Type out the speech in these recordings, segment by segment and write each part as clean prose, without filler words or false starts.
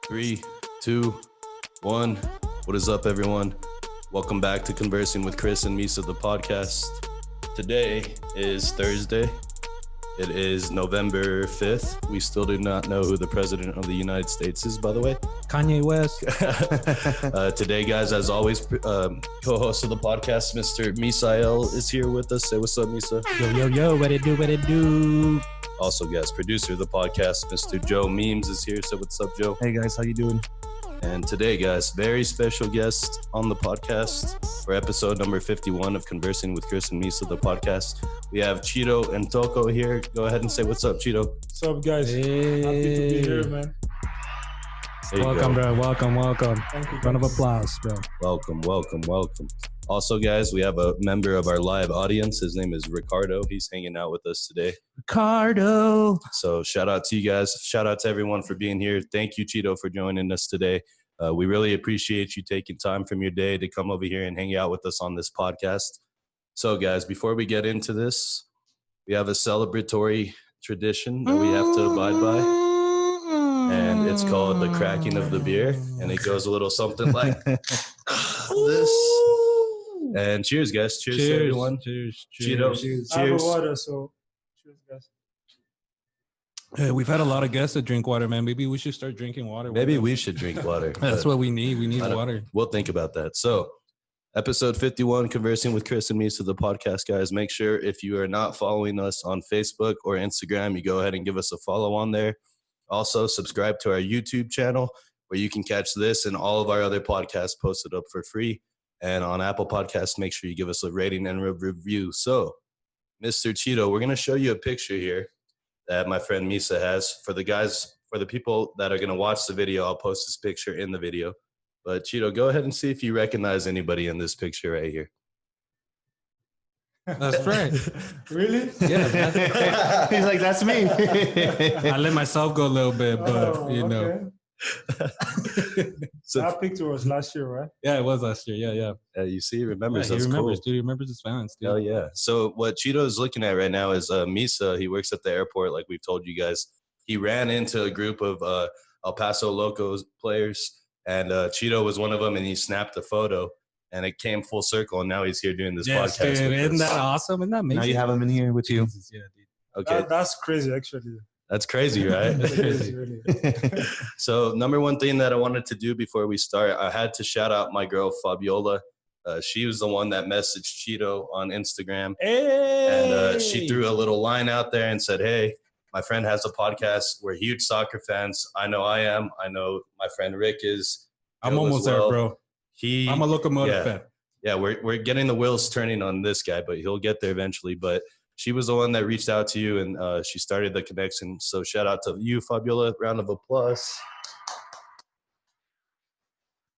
3, 2, 1. What is up, everyone? Welcome back to Conversing with Chris and Misa, the podcast. Today is Thursday. It is November 5th. We still do not know who the president of the United States is, by the way. Kanye West. Today, guys, as always, co-host of the podcast, Mr. Misael, is here with us. Say what's up, Misa. Yo, what it do? Also, guest producer of the podcast, Mr. Joe Memes, is here. So what's up, Joe? Hey guys, how you doing? And today, guys, very special guest on the podcast for episode number 51 of Conversing with Chris and Misa, the podcast. We have Chiro Ntoko here. Go ahead and say what's up, Chiro. What's up, guys? Hey. Happy to be here, man. Welcome, bro. Welcome. Thank you. Round of applause, bro. Welcome. Also, guys, we have a member of our live audience. His name is Ricardo. He's hanging out with us today. Ricardo. So shout out to you guys. Shout out to everyone for being here. Thank you, Chito, for joining us today. We really appreciate you taking time from your day to come over here and hang out with us on this podcast. So, guys, before we get into this, we have a celebratory tradition that we have to abide by. And it's called the cracking of the beer. And it goes a little something like this. And cheers, guys. Cheers to everyone. Cheers. Cheetos. I have Cheers. water, so cheers, guys. Hey, we've had a lot of guests that drink water, man. Maybe we should start drinking water. Maybe we should drink water. That's what we need. We need water. We'll think about that. So, episode 51, Conversing with Chris and Misa, the podcast, guys. Make sure if you are not following us on Facebook or Instagram, you go ahead and give us a follow on there. Also, subscribe to our YouTube channel where you can catch this and all of our other podcasts posted up for free. And on Apple Podcasts, make sure you give us a rating and a review. So, Mr. Chito, we're going to show you a picture here that my friend Misa has. For the people that are going to watch the video, I'll post this picture in the video. But Chito, go ahead and see if you recognize anybody in this picture right here. That's right. Really? Yeah. He's like, that's me. I let myself go a little bit, but you know. Okay. So, That picture was last year, right? Yeah, it was last year. Yeah. you see, he remembers. He That's remembers, cool. dude. He remembers his fans, dude. Oh yeah. So what Cheeto is looking at right now is Misa. He works at the airport, like we've told you guys. He ran into a group of El Paso Locos players, and Cheeto was one of them, and he snapped a photo, and it came full circle, and now he's here doing this Yes, podcast. dude. with Isn't us. that awesome? Isn't that amazing? Now you have him in here with you. Jesus, yeah, dude. Okay, That's crazy, actually. that's crazy, right? That's crazy, really. So number one thing that I wanted to do before we start, I had to shout out my girl Fabiola. She was the one that messaged Cheeto on Instagram. Hey! And she threw a little line out there and said, hey, my friend has a podcast. We're huge soccer fans. I know I am. I know my friend Rick is. I'm Joe almost as well. there, bro. I'm a Locomotive fan. Yeah, we're getting the wheels turning on this guy, but he'll get there eventually. But she was the one that reached out to you, and she started the connection. So shout out to you, Fabiola. Round of applause.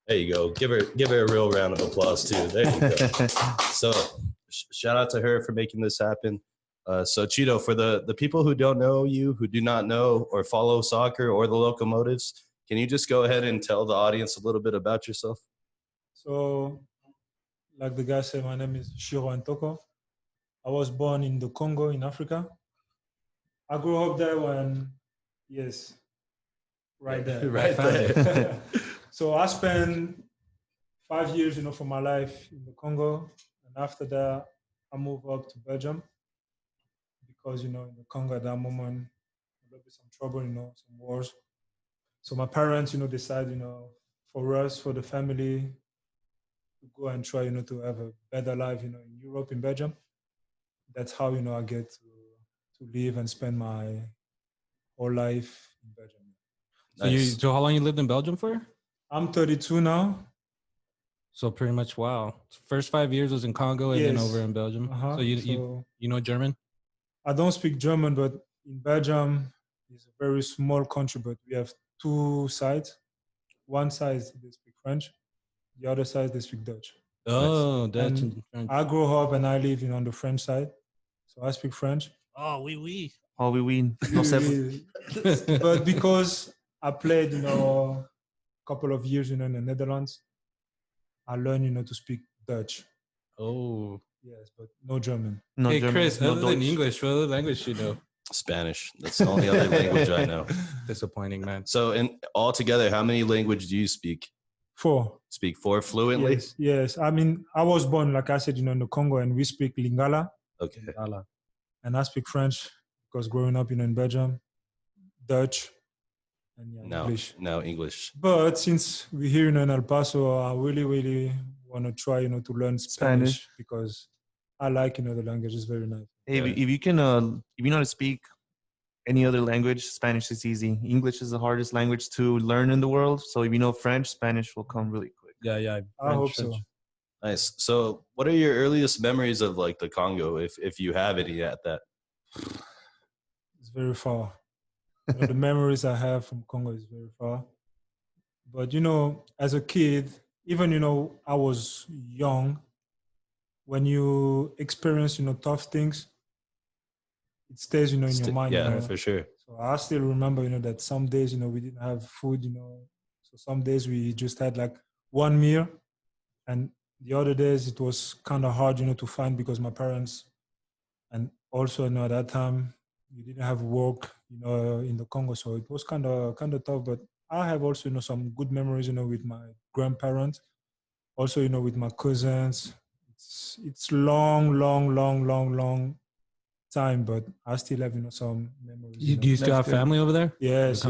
There you go. Give her a real round of applause, too. There you go. So shout out to her for making this happen. So Chito, for the people who don't know you, who do not know or follow soccer or the Locomotives, can you just go ahead and tell the audience a little bit about yourself? So, like the guy said, my name is Chiro Ntoko. I was born in the Congo in Africa. I grew up there right there. Right there. So I spent 5 years, for my life in the Congo. And after that, I moved up to Belgium because, in the Congo at that moment, there was some trouble, some wars. So my parents, decided, for us, for the family, to go and try, to have a better life, in Europe, in Belgium. That's how, I get to live and spend my whole life in Belgium. Nice. So how long you lived in Belgium for? I'm 32 now. So pretty much, wow. First 5 years was in Congo and then Yes. over in Belgium. Uh-huh. So you know German? I don't speak German, but in Belgium, it's a very small country, but we have two sides. One side, they speak French. The other side, they speak Dutch. Oh, Dutch And and French. I grew up and I live on the French side. So I speak French. Oh, oui. Oh, we win. No seven. But because I played, a couple of years, in the Netherlands, I learned, to speak Dutch. Oh. Yes, but no German. No Hey, German, Chris, no other than Deutsch. English, what other language you know? Spanish. That's the only other language I know. Disappointing, man. So, in altogether, how many languages do you speak? 4. Speak 4 fluently? Yes. I mean, I was born, like I said, in the Congo, and we speak Lingala, Okay. and I speak French because growing up, in Belgium, Dutch, and English. No, English. But since we're here in El Paso, I really, really want to try, to learn Spanish because I like, the language. It's very nice. Hey, if you can, if you know how to speak any other language, Spanish is easy. English is the hardest language to learn in the world. So if you know French, Spanish will come really quick. Yeah. I hope so. Nice. So, what are your earliest memories of like the Congo, if you have any at that? It's very far. The memories I have from Congo is very far. But as a kid, even I was young. When you experience tough things, it stays in your mind. Yeah, for sure. So I still remember that some days we didn't have food. So some days we just had like one meal, and the other days it was kind of hard to find because my parents, and also at that time we didn't have work in the Congo, so it was kind of tough. But I have also some good memories with my grandparents, also with my cousins. It's long time, but I still have some memories. Do you still have family over there? Yes.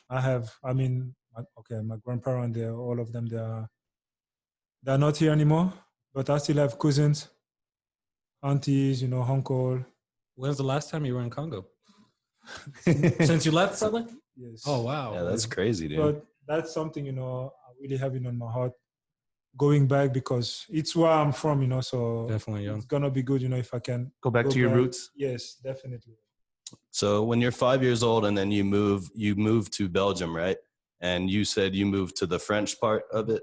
I have. I mean, my grandparents, all of them, they're not here anymore, but I still have cousins, aunties, uncle. When's the last time you were in Congo? Since you left, Sudley? Yes. Oh wow. Yeah, that's crazy, dude. But that's something I really have on my heart. Going back because it's where I'm from, so definitely, it's gonna be good, if I can go back to your roots. Yes, definitely. So when you're 5 years old and then you move to Belgium, right? And you said you moved to the French part of it.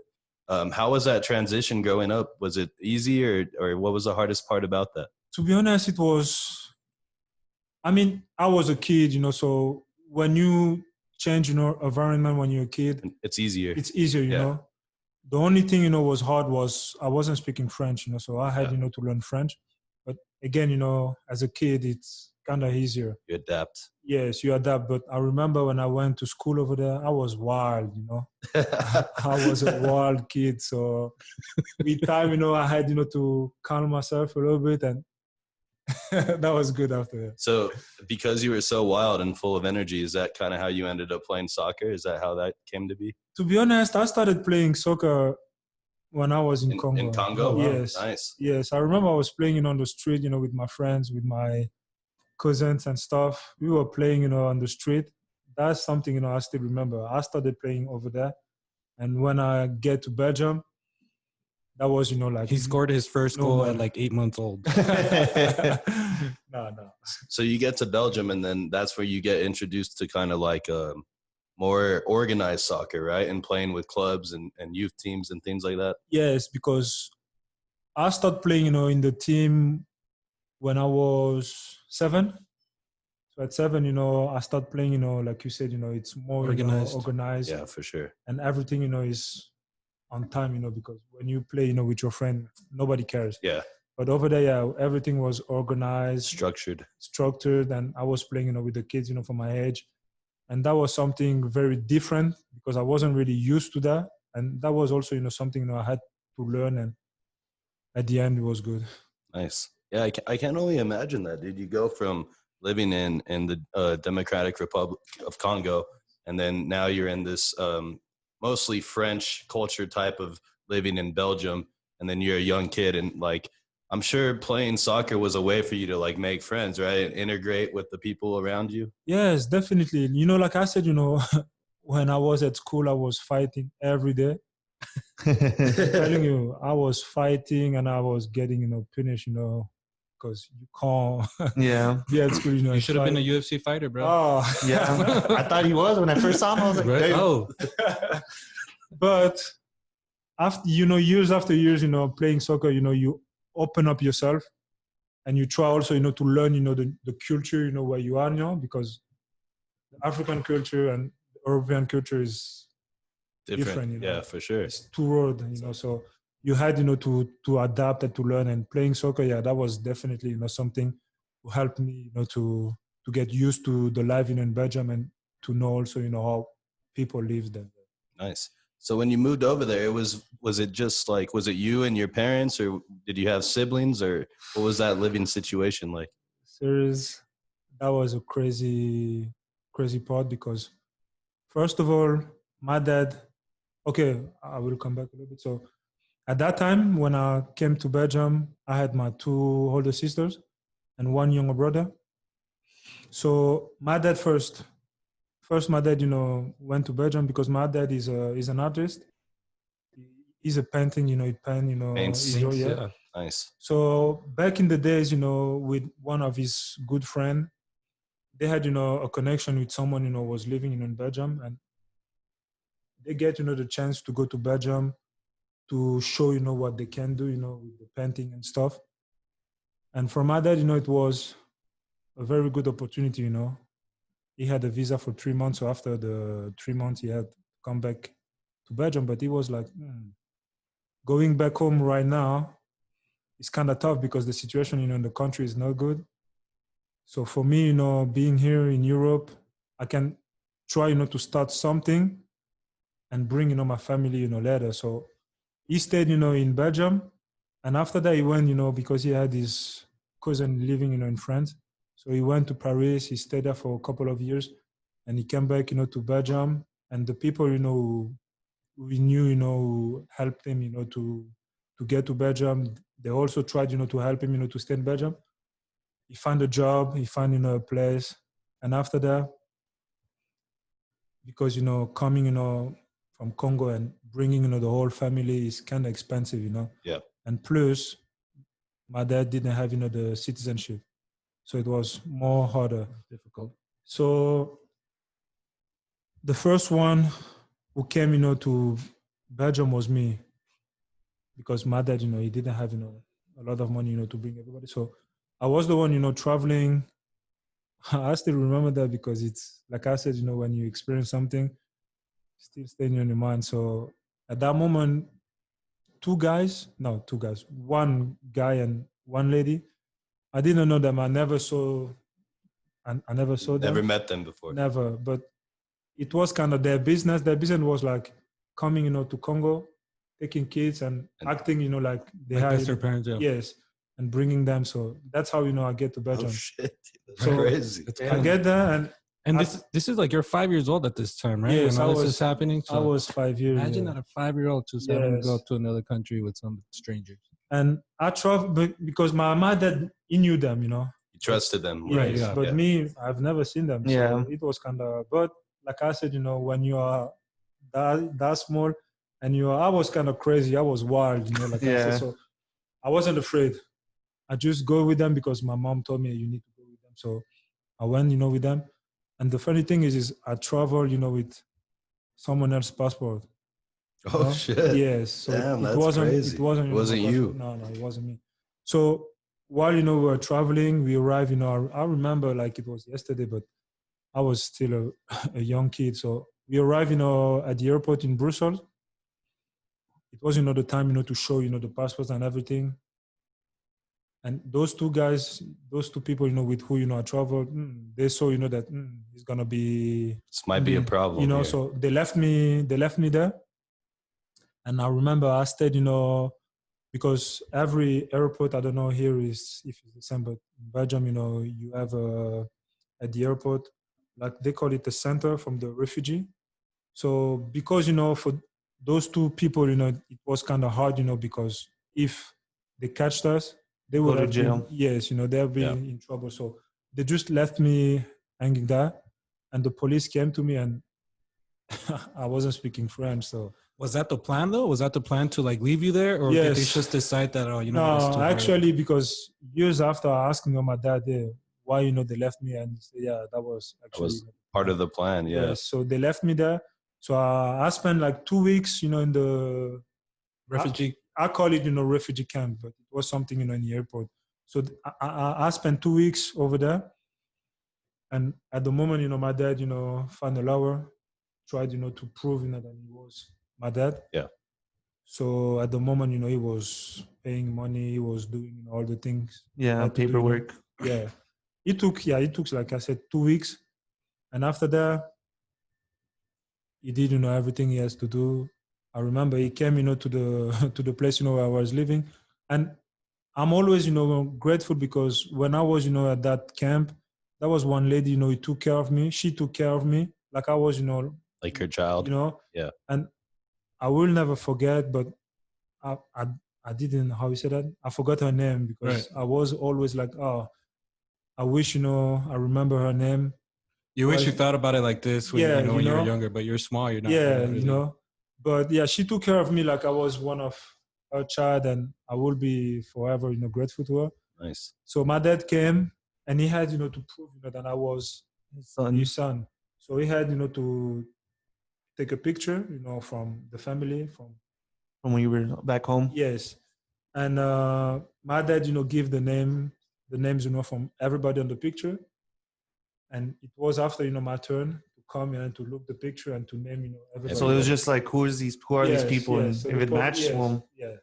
How was that transition growing up? Was it easy or what was the hardest part about that? To be honest, it was. I mean, I was a kid, so when you change, environment when you're a kid, it's easier. It's easier, you know. The only thing, was hard was I wasn't speaking French, so I had, to learn French. But again, as a kid, it's kind of easier. You adapt. Yes, you adapt. But I remember when I went to school over there, I was wild, I was a wild kid. So with time, I had, to calm myself a little bit, and that was good after that. So because you were so wild and full of energy, is that kind of how you ended up playing soccer? Is that how that came to be? To be honest, I started playing soccer when I was in Congo. In Congo? Yes. Wow. Nice. Yes. I remember I was playing, on the street, with my friends, with my cousins and stuff. We were playing, on the street. That's something, I still remember. I started playing over there. And when I get to Belgium, that was, like... He scored his first goal at like 8 months old. No. So you get to Belgium and then that's where you get introduced to kind of like more organized soccer, right? And playing with clubs and youth teams and things like that. Yes, because I started playing, in the team when I was 7. So at 7, I started playing, like you said, it's more organized. Yeah, for sure. And everything, is on time, because when you play, with your friend, nobody cares. Yeah. But over there, everything was organized. Structured. And I was playing, with the kids, for my age. And that was something very different because I wasn't really used to that. And that was also, something I had to learn. And at the end, it was good. Nice. Yeah, I can only imagine that. Did you go from living in the Democratic Republic of Congo, and then now you're in this mostly French culture type of living in Belgium, and then you're a young kid, and like I'm sure playing soccer was a way for you to like make friends, right? And integrate with the people around you. Yes, definitely. Like I said, when I was at school, I was fighting every day. I'm telling you, I was fighting and I was getting, punished, because you can't be at school, You should have been a UFC fighter, bro. Oh. Yeah, I thought he was when I first saw him. I was like, right? Oh. But after, years after years, playing soccer, you open up yourself and you try also, to learn, the culture, where you are now, because the African culture and European culture is different. Yeah, for sure. It's two worlds, so you had, to adapt and to learn, and playing soccer. Yeah, that was definitely, something to help me, to to get used to the life in Belgium and to know also, how people live there. Nice. So when you moved over there, was it just like, was it you and your parents, or did you have siblings, or what was that living situation like? Serious, that was a crazy part because first of all, my dad, okay, I will come back a little bit. So at that time, when I came to Belgium, I had my 2 older sisters and 1 younger brother. So my dad first my dad, went to Belgium because my dad is an artist. He's a painting, he paint, Paints. yeah. Nice. So back in the days, with one of his good friend, they had, a connection with someone, was living in Belgium, and they get, the chance to go to Belgium to show, what they can do, with the painting and stuff. And for my dad, it was a very good opportunity, He had a visa for 3 months. So after the 3 months, he had to come back to Belgium. But he was like, going back home right now is kind of tough because the situation, in the country is not good. So for me, being here in Europe, I can try, to start something and bring, my family, later. So he stayed, in Belgium. And after that, he went, because he had his cousin living, in France. So he went to Paris. He stayed there for a couple of years. And he came back, to Belgium. And the people, who we knew, who helped him, to get to Belgium, they also tried, to help him, to stay in Belgium. He found a job. He found, a place. And after that, because, coming, from Congo and bringing, the whole family is kind of expensive, Yeah. And plus, my dad didn't have, the citizenship. So it was more harder, difficult. So the first one who came, to Belgium was me. Because my dad, he didn't have, a lot of money, to bring everybody. So I was the one, traveling. I still remember that because it's, like I said, when you experience something, still staying in your mind. So at that moment, two guys, one guy and one lady, I didn't know them. I never saw them. Never met them before. Never. But it was kind of their business. Their business was like coming, to Congo, taking kids and acting, like they Like had that's their parents, yeah. Yes, and bringing them. So that's how, I get to Belgium. Oh shit, that's So crazy. I get there and this is like you're 5 years old at this time, right? Yes, when all this is happening. So I was 5 years. imagine that a 5-year-old just having to go Yes. to another country with some strangers. And I traveled because my dad, he knew them, You trusted them. Yes, Right, yeah. but me, I've never seen them. Yeah. So it was kind of, but like I said, when you are that small and I was kind of crazy. I was wild, like I Yeah. said. So I wasn't afraid. I just go with them because my mom told me you need to go with them. So I went, with them. And the funny thing is I travel, with someone else's passport. Oh shit. Yes. So damn, it that's wasn't. crazy. It wasn't. It wasn't my you. passport. No, it wasn't me. So while we were traveling, we arrived. I remember like it was yesterday, but I was still a young kid. So we arrived, at the airport in Brussels. It was, the time, to show, the passports and everything. And those two guys, those two people, with who, I traveled, they saw, that it's gonna be. This might be a problem. Here. So they left me there. And I remember I stayed, because every airport, I don't know here is if it's the same, but in Belgium, you have at the airport, like they call it the center from the refugee. So because, for those two people, it was kind of hard, because if they catched us, they would Go to have jail. been, yes, they'll be in trouble. So they just left me hanging there, and the police came to me, and I wasn't speaking French, so. Was that the plan though? Was that the plan to like leave you there, or did they Yes. just decide that it's too No, hard? actually, because years after asking my dad, why they left me, and he said, yeah, that was actually That was part of the plan. Yeah. Yes, so they left me there. So I spent like 2 weeks, in the Refugee. I call it, refugee camp, but it was something, in the airport. So I spent 2 weeks over there, and at the moment, my dad, found a lawyer, tried, to prove, that he was my dad. Yeah. So at the moment, he was paying money, he was doing all the things. Yeah, had to do, paperwork. Yeah. It took, like I said, 2 weeks. And after that, he did, everything he has to do. I remember he came, to the to the place, where I was living. And I'm always, grateful because when I was, at that camp, that was one lady, who took care of me. She took care of me like I was, Like her child. Yeah. And I will never forget, but I, I, I didn't, how you say that? I forgot her name because I was always like, oh, I wish, I remember her name. You wish you thought about it like this when, when you were younger, but you're small. You're not. Yeah, really. But yeah, she took care of me like I was one of her child, and I will be forever, grateful to her. Nice. So my dad came, and he had, to prove, that I was his son. So he had, to take a picture, from the family, from when you were back home. Yes, and my dad, give the names, from everybody on the picture. And it was after, my turn to come and to look the picture and to name, everybody. So it was just like, who are these people? Yes. And so if it matched, well, yeah.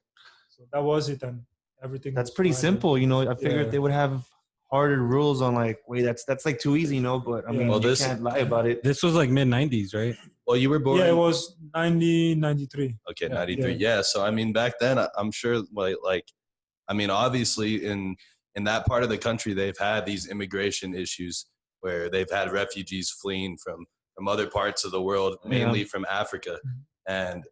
So that was it, and everything. That's pretty simple, I figured they would have harder rules on like, wait, that's like too easy, But I mean, you can't lie about it. This was like mid-90s, right? Well, you were born. Yeah, it was 1993. Okay, 93. Yeah. So I mean, back then, I'm sure, I mean, obviously, in that part of the country, they've had these immigration issues where they've had refugees fleeing from other parts of the world, mainly from Africa. And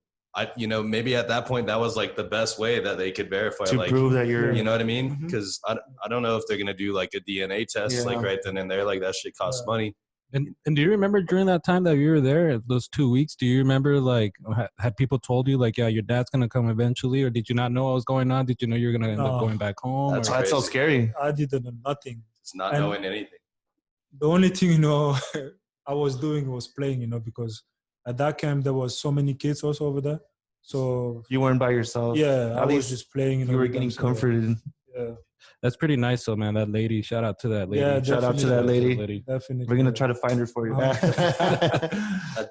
maybe at that point that was like the best way that they could verify to prove that you're, you know what I mean? Because I don't know if they're gonna do like a DNA test like right then and there, like that shit costs money. And do you remember during that time that you were there, those 2 weeks, do you remember like had people told you like, yeah, your dad's gonna come eventually, or did you not know what was going on? Did you know you were gonna end up going back home? That's so scary. I didn't know nothing. It's not knowing anything. The only thing, I was doing was playing, because at that camp there was so many kids also over there. So you weren't by yourself. Yeah, I was just playing. You were getting comforted. Yeah. That's pretty nice, though, man. That lady. Shout out to that lady. Yeah, shout out to that lady. Definitely. We're gonna try to find her for you.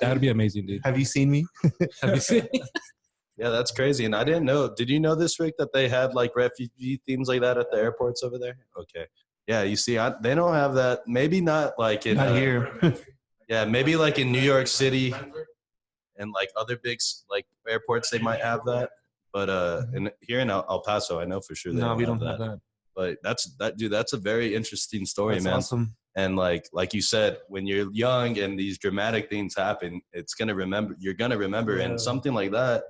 That'd be amazing, dude. Have you seen me? Have you seen me? Yeah, that's crazy. And I didn't know. Did you know this, Rick, that they had like refugee themes like that at the airports over there? Okay. Yeah, you see, they don't have that. Maybe not like in not here. Yeah, maybe like in New York City and like other big like airports, they might have that. But here in El Paso, I know for sure. We don't have that. But dude. That's a very interesting story, man. Awesome. And like you said, when you're young and these dramatic things happen, you're gonna remember. And something like that,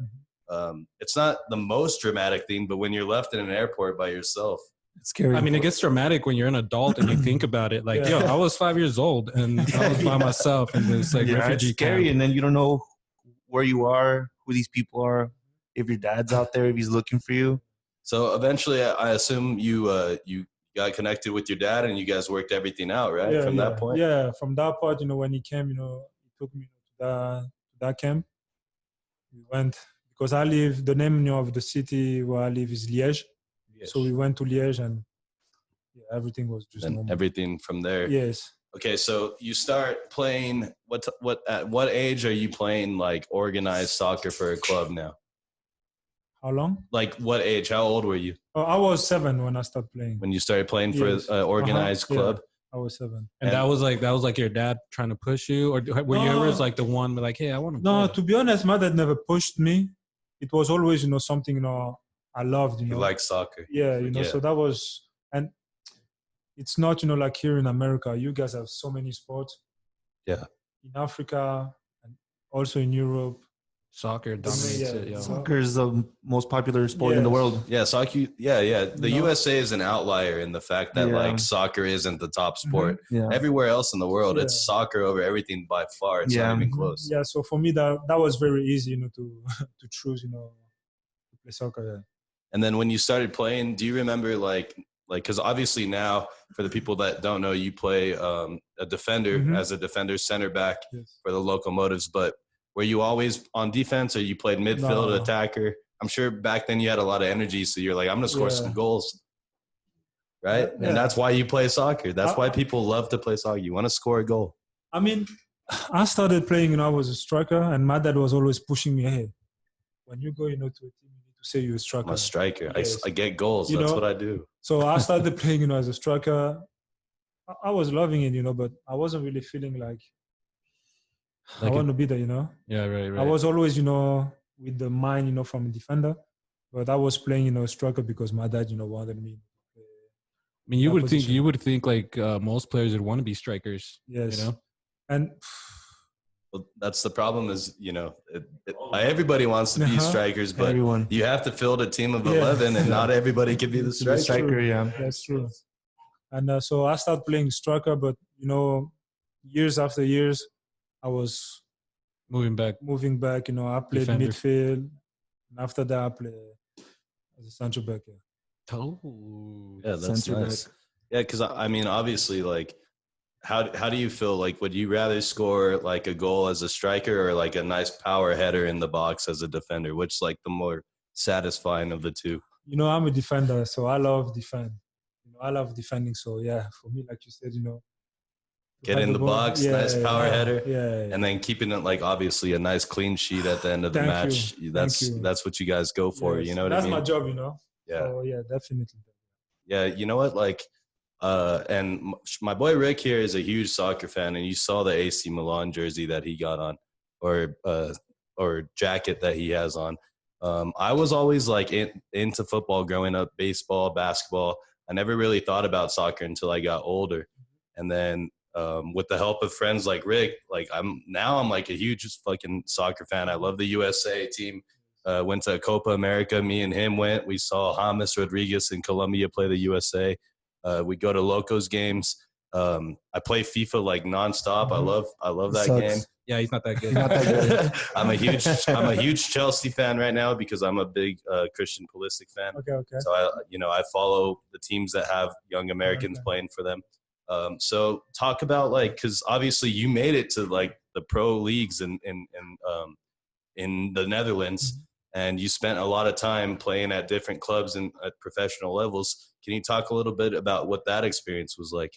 it's not the most dramatic thing, but when you're left in an airport by yourself, it's scary. I mean, it gets dramatic when you're an adult and you think about it. Like, yo, I was 5 years old and I was by myself in this like refugee it's scary, camp. and then you don't know where you are, who these people are, if your dad's out there, if he's looking for you. So eventually, I assume you got connected with your dad and you guys worked everything out, right? From that point. Yeah, from that point, when he came, he took me to that camp. We went because I live. The name of the city where I live is Liège. So we went to Liège and everything was just normal. Everything from there. Yes. Okay, so you start playing. At what age are you playing like organized soccer for a club now? How long? Like what age? How old were you? Oh, I was 7 when I started playing. When you started playing for an organized club? Yeah, I was 7. And that was like your dad trying to push you, or were you ever like the one like, hey, I want to? No, to be honest, my dad never pushed me. It was always something I loved. You like soccer? Yeah, so that was, and it's not like here in America. You guys have so many sports. Yeah. In Africa and also in Europe. Soccer dominates it. Yeah. Soccer is the most popular sport in the world. Yeah, soccer. Yeah. The USA is an outlier in the fact that like soccer isn't the top sport. Mm-hmm. Yeah. Everywhere else in the world, it's soccer over everything by far. It's not even close. Yeah, so for me that was very easy, to choose, to play soccer. Yeah. And then when you started playing, do you remember like because obviously now for the people that don't know, you play a defender as a defender, center back for the Locomotives, but were you always on defense or you played midfield, attacker? I'm sure back then you had a lot of energy, so you're like, I'm going to score some goals, right? Yeah. And that's why you play soccer. That's why people love to play soccer. You want to score a goal. I mean, I started playing, I was a striker, and my dad was always pushing me ahead. When you go, to a team, you need to say you're a striker. I'm a striker. Yes. I get goals. That's what I do. So I started playing, as a striker. I was loving it, but I wasn't really feeling like I Like want it- to be there, Yeah, right. I was always, with the mind, from a defender, but I was playing, striker because my dad, wanted me. I mean, you that would position. think like most players would want to be strikers. Yes. You know. And Well, that's the problem is, everybody wants to be Uh-huh. strikers, but Everyone. you have to field a team of Yeah. 11 and not everybody can be the That's striker. Striker, true. yeah. That's true. And so I started playing striker, but, years after years, I was Moving back. moving back. I played Defender. midfield. And after that, I played as a central back. Yeah. Oh. Yeah, that's Center nice. Yeah, because I mean, obviously, like, how do you feel? Like, would you rather score like a goal as a striker or like a nice power header in the box as a defender? Which like the more satisfying of the two? I'm a defender, so I love defend. I love defending. So yeah, for me, like you said, Get have in the ball. box, Yeah, nice power header, Yeah. and then keeping it like obviously a nice clean sheet at the end of the Thank match. you. That's Thank you. that's what you guys go for. Yes. You know what That's I mean? my job. Yeah. So yeah, definitely. Yeah, you know what? Like, and my boy Rick here is a huge soccer fan, and you saw the AC Milan jersey that he got on, or jacket that he has on. I was always like into football growing up, baseball, basketball. I never really thought about soccer until I got older, and then with the help of friends like Rick, like I'm like a huge fucking soccer fan. I love the USA team. Went to Copa America. Me and him went. We saw James Rodriguez in Colombia play the USA. We go to Locos games. I play FIFA like nonstop. I love that Sucks. game. Yeah, he's not that good. Not that good. I'm a huge Chelsea fan right now because I'm a big Christian Pulisic fan. Okay. So I follow the teams that have young Americans playing for them. So talk about like, because obviously you made it to like the pro leagues in the Netherlands, and you spent a lot of time playing at different clubs and at professional levels. Can you talk a little bit about what that experience was like?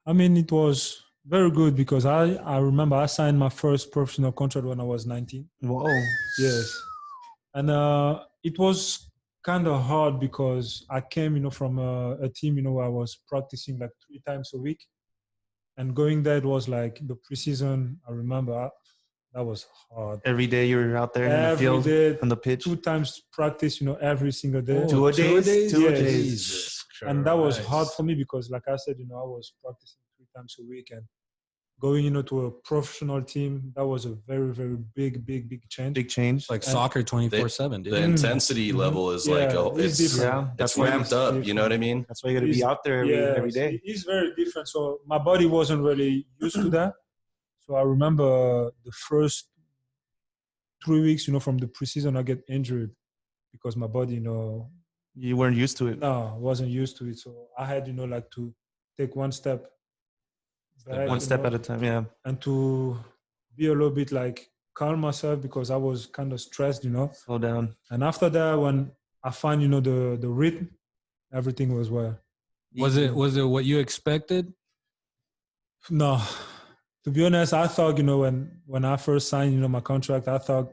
I mean, it was very good because I remember I signed my first professional contract when I was 19. Whoa. Yes. And it was kind of hard because I came, from a team, where I was practicing like 3 times a week. And going there, it was like the preseason. I remember that was hard. Every day you were out there in the field, day, on the pitch. 2 times practice, every single day. Two a days? Two a Yes. days. And that was hard for me because, like I said, I was practicing 3 times a week and going, to a professional team. That was a very, very big change. Big change. It's like soccer 24/7, dude. The intensity level is like it's different. it's ramped up. You know what I mean? That's why you got to be out there every day. It's very different. So my body wasn't really used to that. So I remember the first 3 weeks, from the preseason, I get injured because my body, You weren't used to it. no, I wasn't used to it. So I had, like to take one step back, One step at a time, yeah. and to be a little bit like calm myself because I was kind of stressed, Slow down. And after that, when I find, the rhythm, everything was well. Was it what you expected? No, to be honest, I thought, when I first signed, my contract, I thought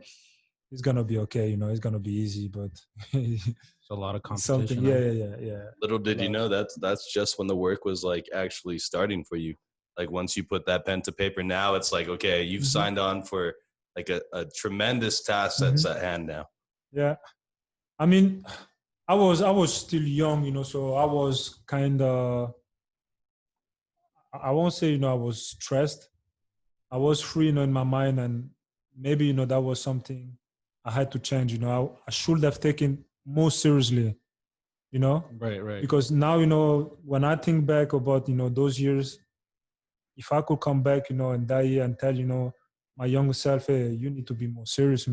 it's gonna be okay. It's gonna be easy, but It's a lot of competition. something. Yeah. Little did you know that's just when the work was like actually starting for you. Like once you put that pen to paper, now it's like, okay, you've signed on for like a tremendous task that's at hand now. Yeah. I mean, I was still young, so I was kind of, I won't say, I was stressed. I was free, in my mind, and maybe, that was something I had to change. I should have taken more seriously, Right. because now, when I think back about, those years, if I could come back, and that year and tell, my younger self, hey, you need to be more serious,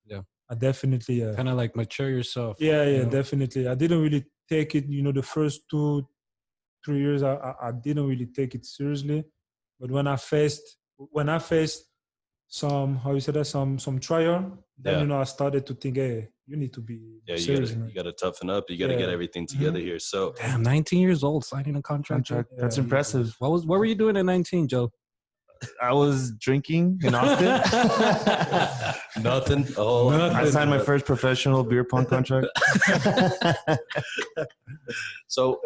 Yeah. I definitely. Kind of like mature yourself. Yeah, definitely. I didn't really take it, the first 2-3 years, I didn't really take it seriously. But when I faced some, how you say that, some trial, then, I started to think, hey, you need to be serious. You got to toughen up. You got to get everything together here. So Damn, 19 years old, signing a contract. That's impressive. What were you doing at 19, Joe? I was drinking in Austin. Nothing. Oh, I signed my first professional beer pong contract. So,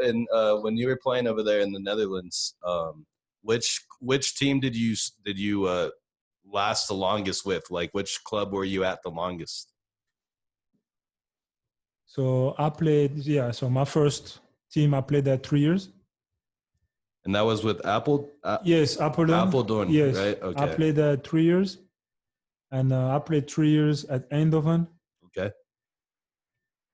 when you were playing over there in the Netherlands, which team did you last the longest with? Like, which club were you at the longest? So I played, so my first team, I played there 3 years. And that was with Apple. Yes, Apeldoorn. Apeldoorn, Yes, right? Okay. I played there 3 years, and I played 3 years at Eindhoven. Okay.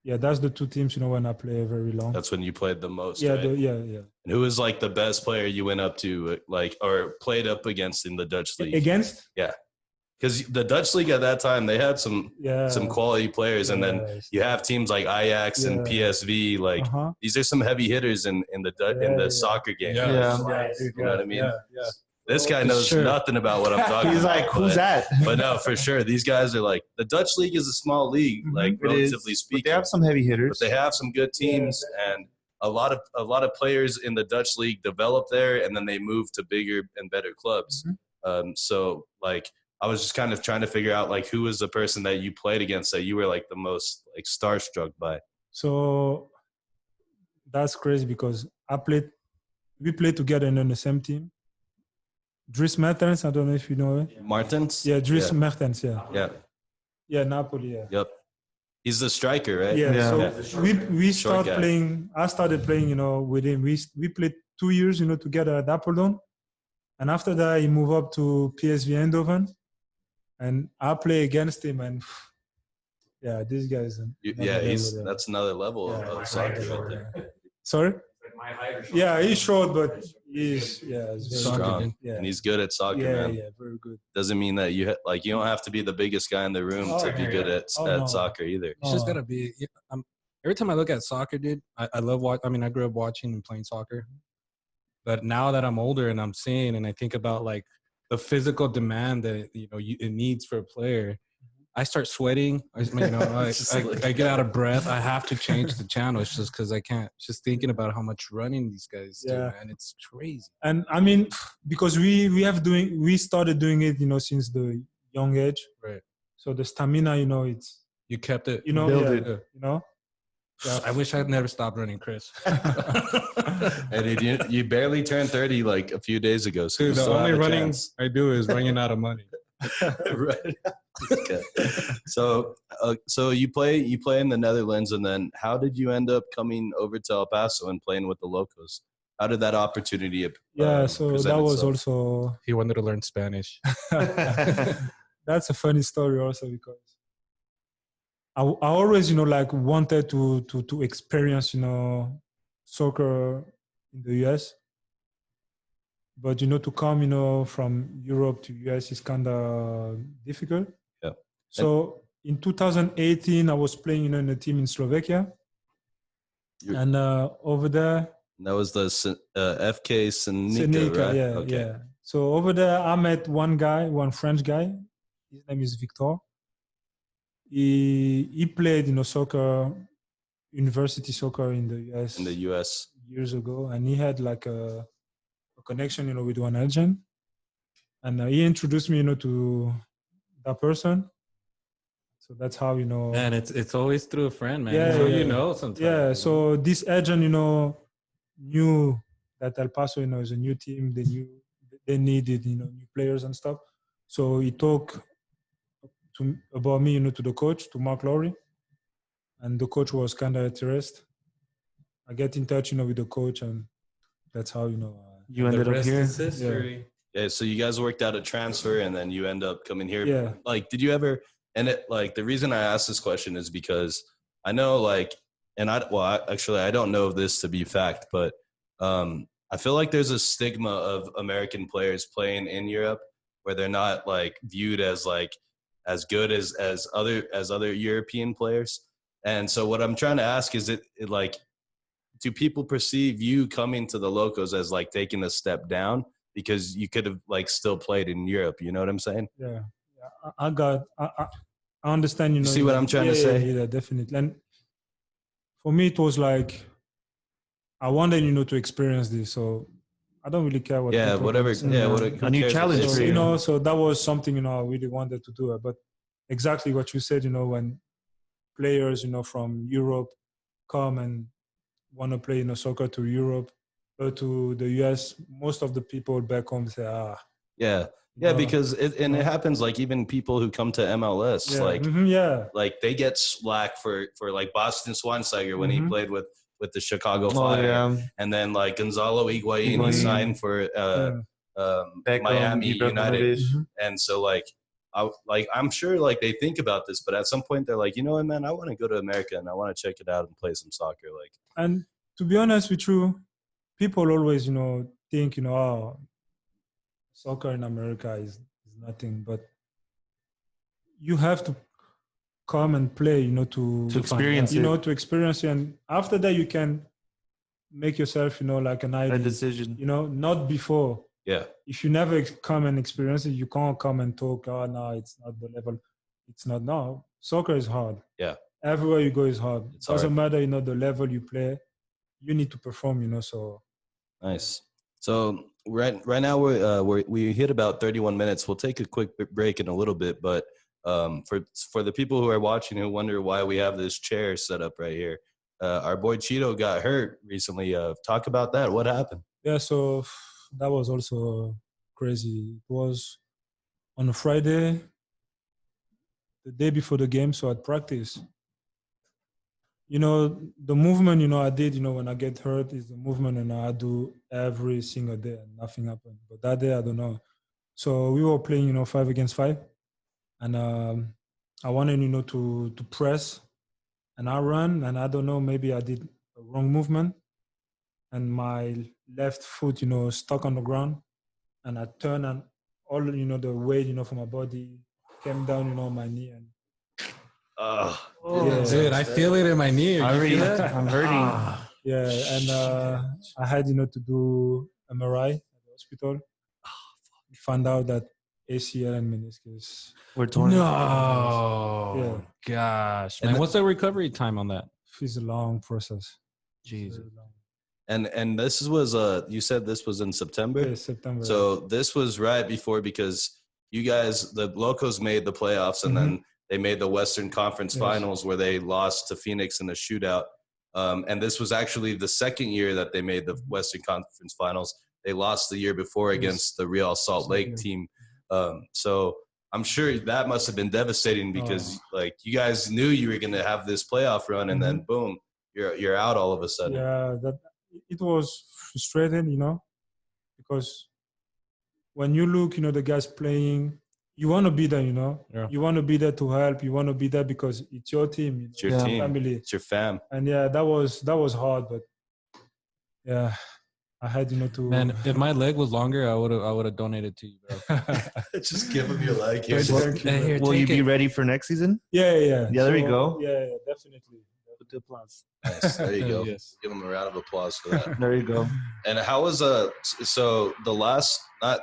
Yeah, that's the two teams, when I play very long. That's when you played the most. Yeah, right? yeah. And who was like the best player you went up to, or played up against in the Dutch league? Against? Yeah. Because the Dutch league at that time, they had some quality players, and then you have teams like Ajax and PSV. Like these are some heavy hitters in the soccer game. Yeah. You know what I mean? Yeah. This guy knows nothing about what I'm talking about. He's like, who's that? But no, for sure, these guys are like, the Dutch league is a small league, like relatively speaking. But they have some heavy hitters. But they have some good teams, and a lot of players in the Dutch league develop there, and then they move to bigger and better clubs. So like, I was just kind of trying to figure out like who was the person that you played against that you were like the most like starstruck by. So that's crazy because we played together in the same team. Dries Mertens, I don't know if you know him. Martins? Yeah, Dries Mertens, Yeah. Yeah, Napoli, yeah. Yep. He's the striker, right? Yeah. So we started playing. I started playing, with him. We played 2 years, together at Apeldoorn, and after that he moved up to PSV Eindhoven, and I play against him, and this guy is. That's another level of soccer right there. Sorry. My height is Yeah, he's short, but he's strong, and he's good at soccer, man. Yeah, very good. Doesn't mean that you don't have to be the biggest guy in the room to be good at soccer either. It's just gotta be. Every time I look at soccer, dude, I love I grew up watching and playing soccer, but now that I'm older and I'm seeing and I think about like the physical demand that it needs for a player, I start sweating. I get out of breath. I have to change the channel. It's just because I can't. Just thinking about how much running these guys do, man, it's crazy. And I mean, because we started doing it, since the young age, right? So the stamina, it's you kept it, build it, Yeah. I wish I'd never stopped running, Chris. And you barely turned 30 like a few days ago. So dude, the only running I do is running out of money. Right. Okay. So you play in the Netherlands, and then how did you end up coming over to El Paso and playing with the Locos? How did that opportunity so that was also he wanted to learn Spanish. That's a funny story also, because I always wanted to experience soccer in the US. But to come from Europe to US is kind of difficult. Yeah. So in 2018, I was playing in a team in Slovakia, and over there. That was the FK Senica, right? Yeah, okay. yeah. So over there, I met one French guy. His name is Victor. He played soccer, university soccer in the US. In the US years ago, and he had like a connection, with one agent, and he introduced me, to that person. So that's how Man, it's always through a friend, man. Yeah, sometimes. Yeah. So this agent, knew that El Paso, is a new team. They needed, new players and stuff. So he talked about me, to the coach, to Mark Lowry, and the coach was kind of interested. I get in touch, with the coach, and that's how you ended up here. Yeah. So you guys worked out a transfer, and then you end up coming here. Yeah. Like, did you ever? And the reason I asked this question is because I know, actually, I don't know this to be fact, but I feel like there's a stigma of American players playing in Europe where they're not viewed as as good as other European players. And so what I'm trying to ask is, do people perceive you coming to the Locos as taking a step down because you could have still played in Europe? You know what I'm saying? Yeah. I understand. You see what I'm trying to say? Yeah, definitely. And for me, it was I wanted to experience this. So I don't really care what. Yeah, people whatever. say. Yeah, A new cares what challenge they for So, say? you. so that was something, I really wanted to do. But exactly what you said, when players, from Europe come and want to play, soccer to Europe or to the US, most of the people back home say, Yeah, you know, because it happens like even people who come to MLS, yeah, yeah, like they get slack for like Boston Schweinsteiger when he played with the Chicago Oh Fire, yeah. and then like Gonzalo Higuain, he Higuain. signed for Beckham, Miami United, Ibrahimovic. and so I'm sure like they think about this, but at some point they're like, you know what, man, I want to go to America and I want to check it out and play some soccer. Like, and to be honest with you, people always, think, soccer in America is nothing, but you have to come and play, to experience it. to experience it. And after that, you can make yourself, like an A idea, decision. not before. yeah, If you never come and experience it, you can't come and talk, no, it's not the level. It's not. No, soccer is hard. yeah, Everywhere you go is hard. It's It doesn't hard. matter, the level you play, you need to perform, so. nice. So right now we hit about 31 minutes. We'll take a quick break in a little bit, but for the people who are watching who wonder why we have this chair set up right here, our boy Chiro got hurt recently. Talk about that. What happened? Yeah, so that was also crazy. It was on a Friday, the day before the game, so I'd practice. The movement, I did, when I get hurt is the movement, I do every single day and nothing happened. But that day, I don't know. So we were playing, 5 against 5. And I wanted, to press. And I run, and I don't know, maybe I did a wrong movement. And my left foot, stuck on the ground. And I turned, and all, the weight, from my body came down, on my knee. And Oh, Dude, I feel it in my knee. I You already, feel that? I'm hurting. yeah, and I had, to do MRI at the hospital. We found out that ACL and meniscus. We're torn. No. Gosh, man. What's the recovery time on that? It's a long process. Jesus. Very long. and this was you said this was in September. Yeah, September. So this was right before, because you guys, the Locos, made the playoffs, and then they made the Western Conference Finals where they lost to Phoenix in a shootout. And this was actually the second year that they made the Western Conference Finals. They lost the year before against the Real Salt Lake team. So I'm sure that must have been devastating, because like you guys knew you were going to have this playoff run, and then boom, you're out all of a sudden. Yeah, it was frustrating, because when you look, the guys playing, you want to be there, Yeah. You want to be there to help. You want to be there because it's your team, It's your team, family. it's your fam. And yeah, that was hard, but yeah, I had, to. Man, if my leg was longer, I would have donated to you, bro. Just give him your leg here. Thank you, man. Will you be ready for next season? Yeah. Yeah, there you go. Yeah, definitely. Put the applause. Nice. There you go. Yes. Give him a round of applause for that. There you go. And how was so the last,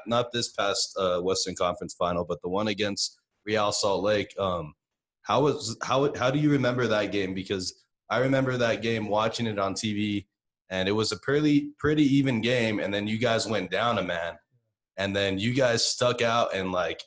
not this past Western Conference final, but the one against Real Salt Lake? How do you remember that game? Because I remember that game, watching it on TV, and it was a pretty even game, and then you guys went down a man, and then you guys stuck out, and like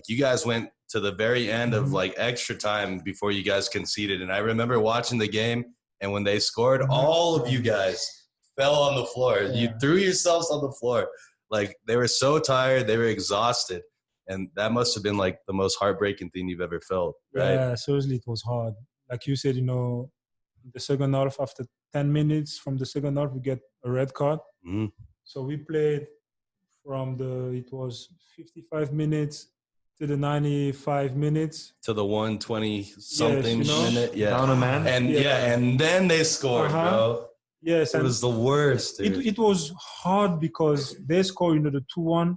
you guys went to the very end of like extra time before you guys conceded. And I remember watching the game, and when they scored, all of you guys fell on the floor. Yeah. You threw yourselves on the floor. Like, they were so tired, they were exhausted. And that must have been like the most heartbreaking thing you've ever felt, right? Yeah, seriously, it was hard. Like you said, the second half, after 10 minutes from the second half, we get a red card. Mhm. So we played from it was 55 minutes to the 95 minutes. To the 120-something minute. Yeah. Down a man. And and then they scored, bro. Yes. It was the worst, dude. It was hard because they scored, the 2-1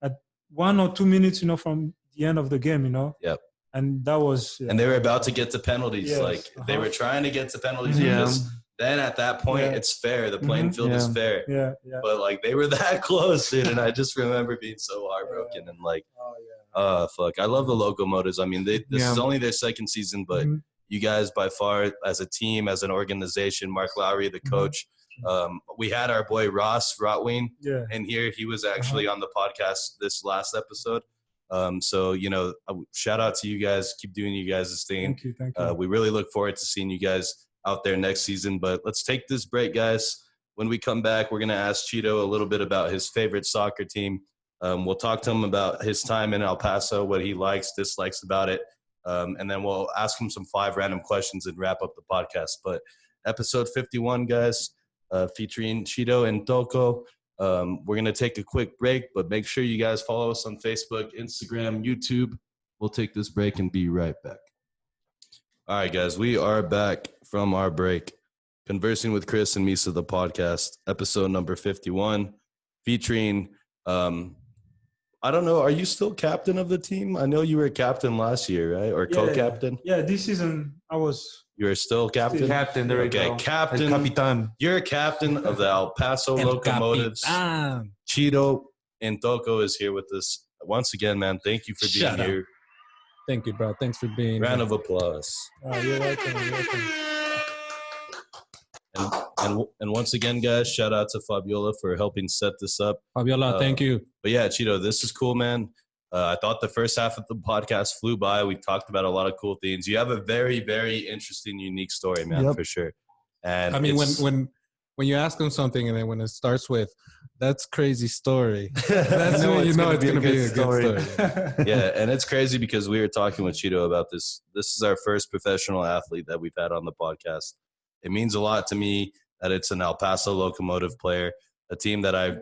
at 1 or 2 minutes, from the end of the game, Yep. And that was... Yeah. And they were about to get to penalties. Yes. Like, they were trying to get to penalties. Yeah. Because then at that point, it's fair. The playing field is fair. Yeah. But, like, they were that close, dude. And I just remember being so heartbroken. And, like, fuck. I love the Locomotives. I mean, this is only their second season, but you guys, by far, as a team, as an organization, Mark Lowry, the coach, We had our boy Ross Rotwing Yeah. in here. He was actually on the podcast this last episode. So, shout out to you guys. Keep doing you guys' thing. Thank you. Thank you. We really look forward to seeing you guys out there next season. But let's take this break, guys. When we come back, we're going to ask Chiro a little bit about his favorite soccer team. We'll talk to him about his time in El Paso, what he likes, dislikes about it. And then we'll ask him some 5 random questions and wrap up the podcast. But episode 51, guys, featuring Chiro Ntoko. We're going to take a quick break, but make sure you guys follow us on Facebook, Instagram, YouTube. We'll take this break and be right back. All right, guys, we are back from our break. Conversing with Chris and Misa, the podcast, episode number 51, featuring, I don't know, are you still captain of the team? I know you were captain last year, right? Or co-captain? Yeah, this season I was. You are still captain? Captain, there we go. Okay, captain. El Capitan. You're a captain of the El Paso Locomotives. Chiro Ntoko is here with us. Once again, man, thank you for being here. Thank you, bro. Thanks for being Round of applause. You're welcome. You're welcome. And once again, guys, shout out to Fabiola for helping set this up. Fabiola, thank you. But yeah, Chiro, this is cool, man. I thought the first half of the podcast flew by. We talked about a lot of cool things. You have a very, very interesting, unique story, man, for sure. And I mean, when you ask them something and then when it starts with, that's crazy story, that's when you know it's going to be a good story. Yeah, and it's crazy because we were talking with Chiro about this. This is our first professional athlete that we've had on the podcast. It means a lot to me that it's an El Paso Locomotive player, a team that I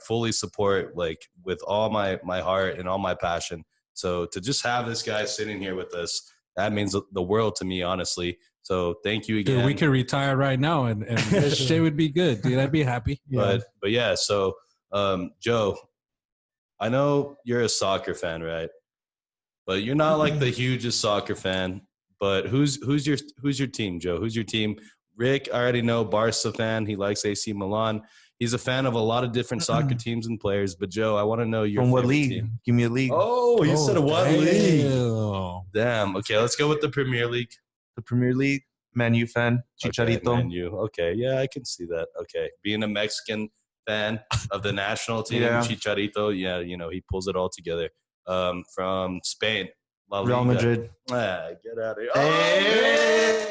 fully support, with all my heart and all my passion. So to just have this guy sitting here with us, that means the world to me, honestly. So thank you again. Dude, we could retire right now and shit would be good, dude. I'd be happy. But yeah, so Joe, I know you're a soccer fan, right? But you're not like the hugest soccer fan. But who's your team, Joe? Who's your team? Rick, I already know, Barca fan. He likes AC Milan. He's a fan of a lot of different soccer teams and players. But Joe, I want to know your from what favorite league? Team. Give me a league. Oh, you said what league? Damn. Okay, let's go with the Premier League. The Premier League. Man U fan. Chicharito. Okay, Man U. Okay, yeah, I can see that. Okay, being a Mexican fan of the national team, Chicharito. Yeah, he pulls it all together. From Spain. Real Madrid. Get out of here. Hey!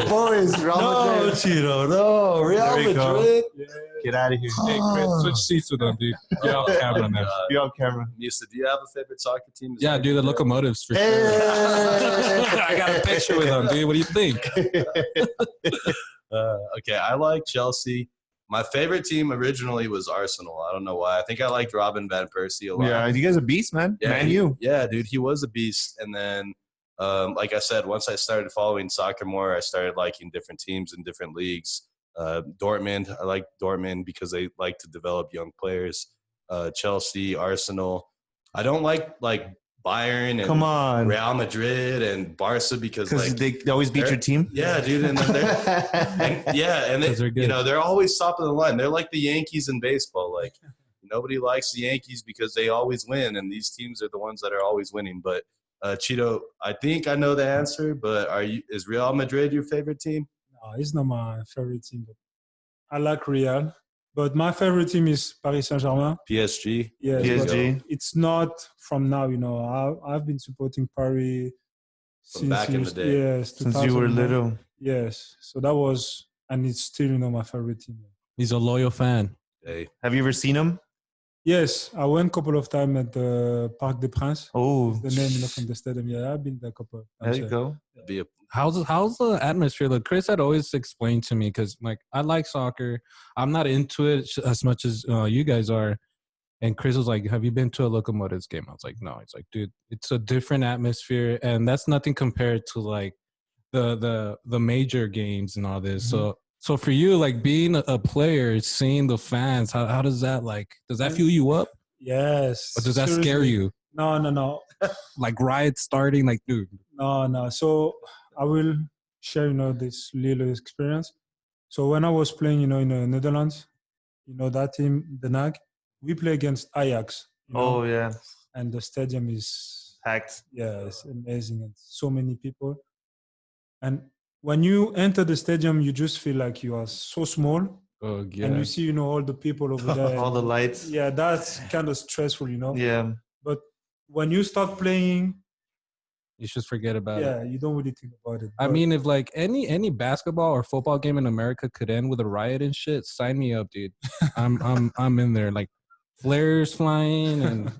Boys, Real Madrid. Chiro, no. Real Madrid. Yeah. Get out of here. Hey, Chris, switch seats with them, dude. Get off camera now. Be on camera. Misa, do you have a favorite soccer team? Yeah, dude, the Locomotives for sure. I got a picture with them, dude. What do you think? Okay, I like Chelsea. My favorite team originally was Arsenal. I don't know why. I think I liked Robin Van Persie a lot. Yeah, you guys are beast, man. Yeah, Man U. Yeah, dude, he was a beast. And then, like I said, once I started following soccer more, I started liking different teams in different leagues. Dortmund, I like Dortmund because they like to develop young players. Chelsea, Arsenal. I don't like Bayern and Real Madrid and Barca because they always beat your team. Yeah, dude, and then they're always top of the line. They're like the Yankees in baseball. Like nobody likes the Yankees because they always win, and these teams are the ones that are always winning. But Chiro, I think I know the answer, but is Real Madrid your favorite team? No, it's not my favorite team. But I like Real. But my favorite team is Paris Saint-Germain. PSG? Yes, PSG. It's not from now, I've been supporting Paris since back in the day. Yes, since you were little. Yes. So that was, and it's still, my favorite team. He's a loyal fan. Hey. Have you ever seen him? Yes, I went a couple of times at the Parc des Princes. Oh. The name, from the stadium. Yeah, I've been there a couple of times. There you go. Yeah. How's the atmosphere? Like Chris had always explained to me, because I like soccer. I'm not into it as much as you guys are. And Chris was like, "Have you been to a Locomotives game?" I was like, "No." It's like, dude, it's a different atmosphere, and that's nothing compared to the major games and all this. Mm-hmm. So for you, being a player, seeing the fans, how does that does that fuel you up? Yes. Or does that scare you? No. Riots starting, dude. No. So I will share, this little experience. So when I was playing, in the Netherlands, that team, the NAG, we play against Ajax. Oh, yeah. And the stadium is packed. Yeah, it's amazing. And so many people. And when you enter the stadium, you just feel like you are so small, Oh, yeah. and you see, you know, all the people over there. All the lights. Yeah, that's kind of stressful, you know. Yeah. But when you start playing, You just forget about it. yeah, you don't really think about it. I But mean, if like any basketball or football game in America could end with a riot and shit, sign me up, dude. I'm in there. Like flares flying and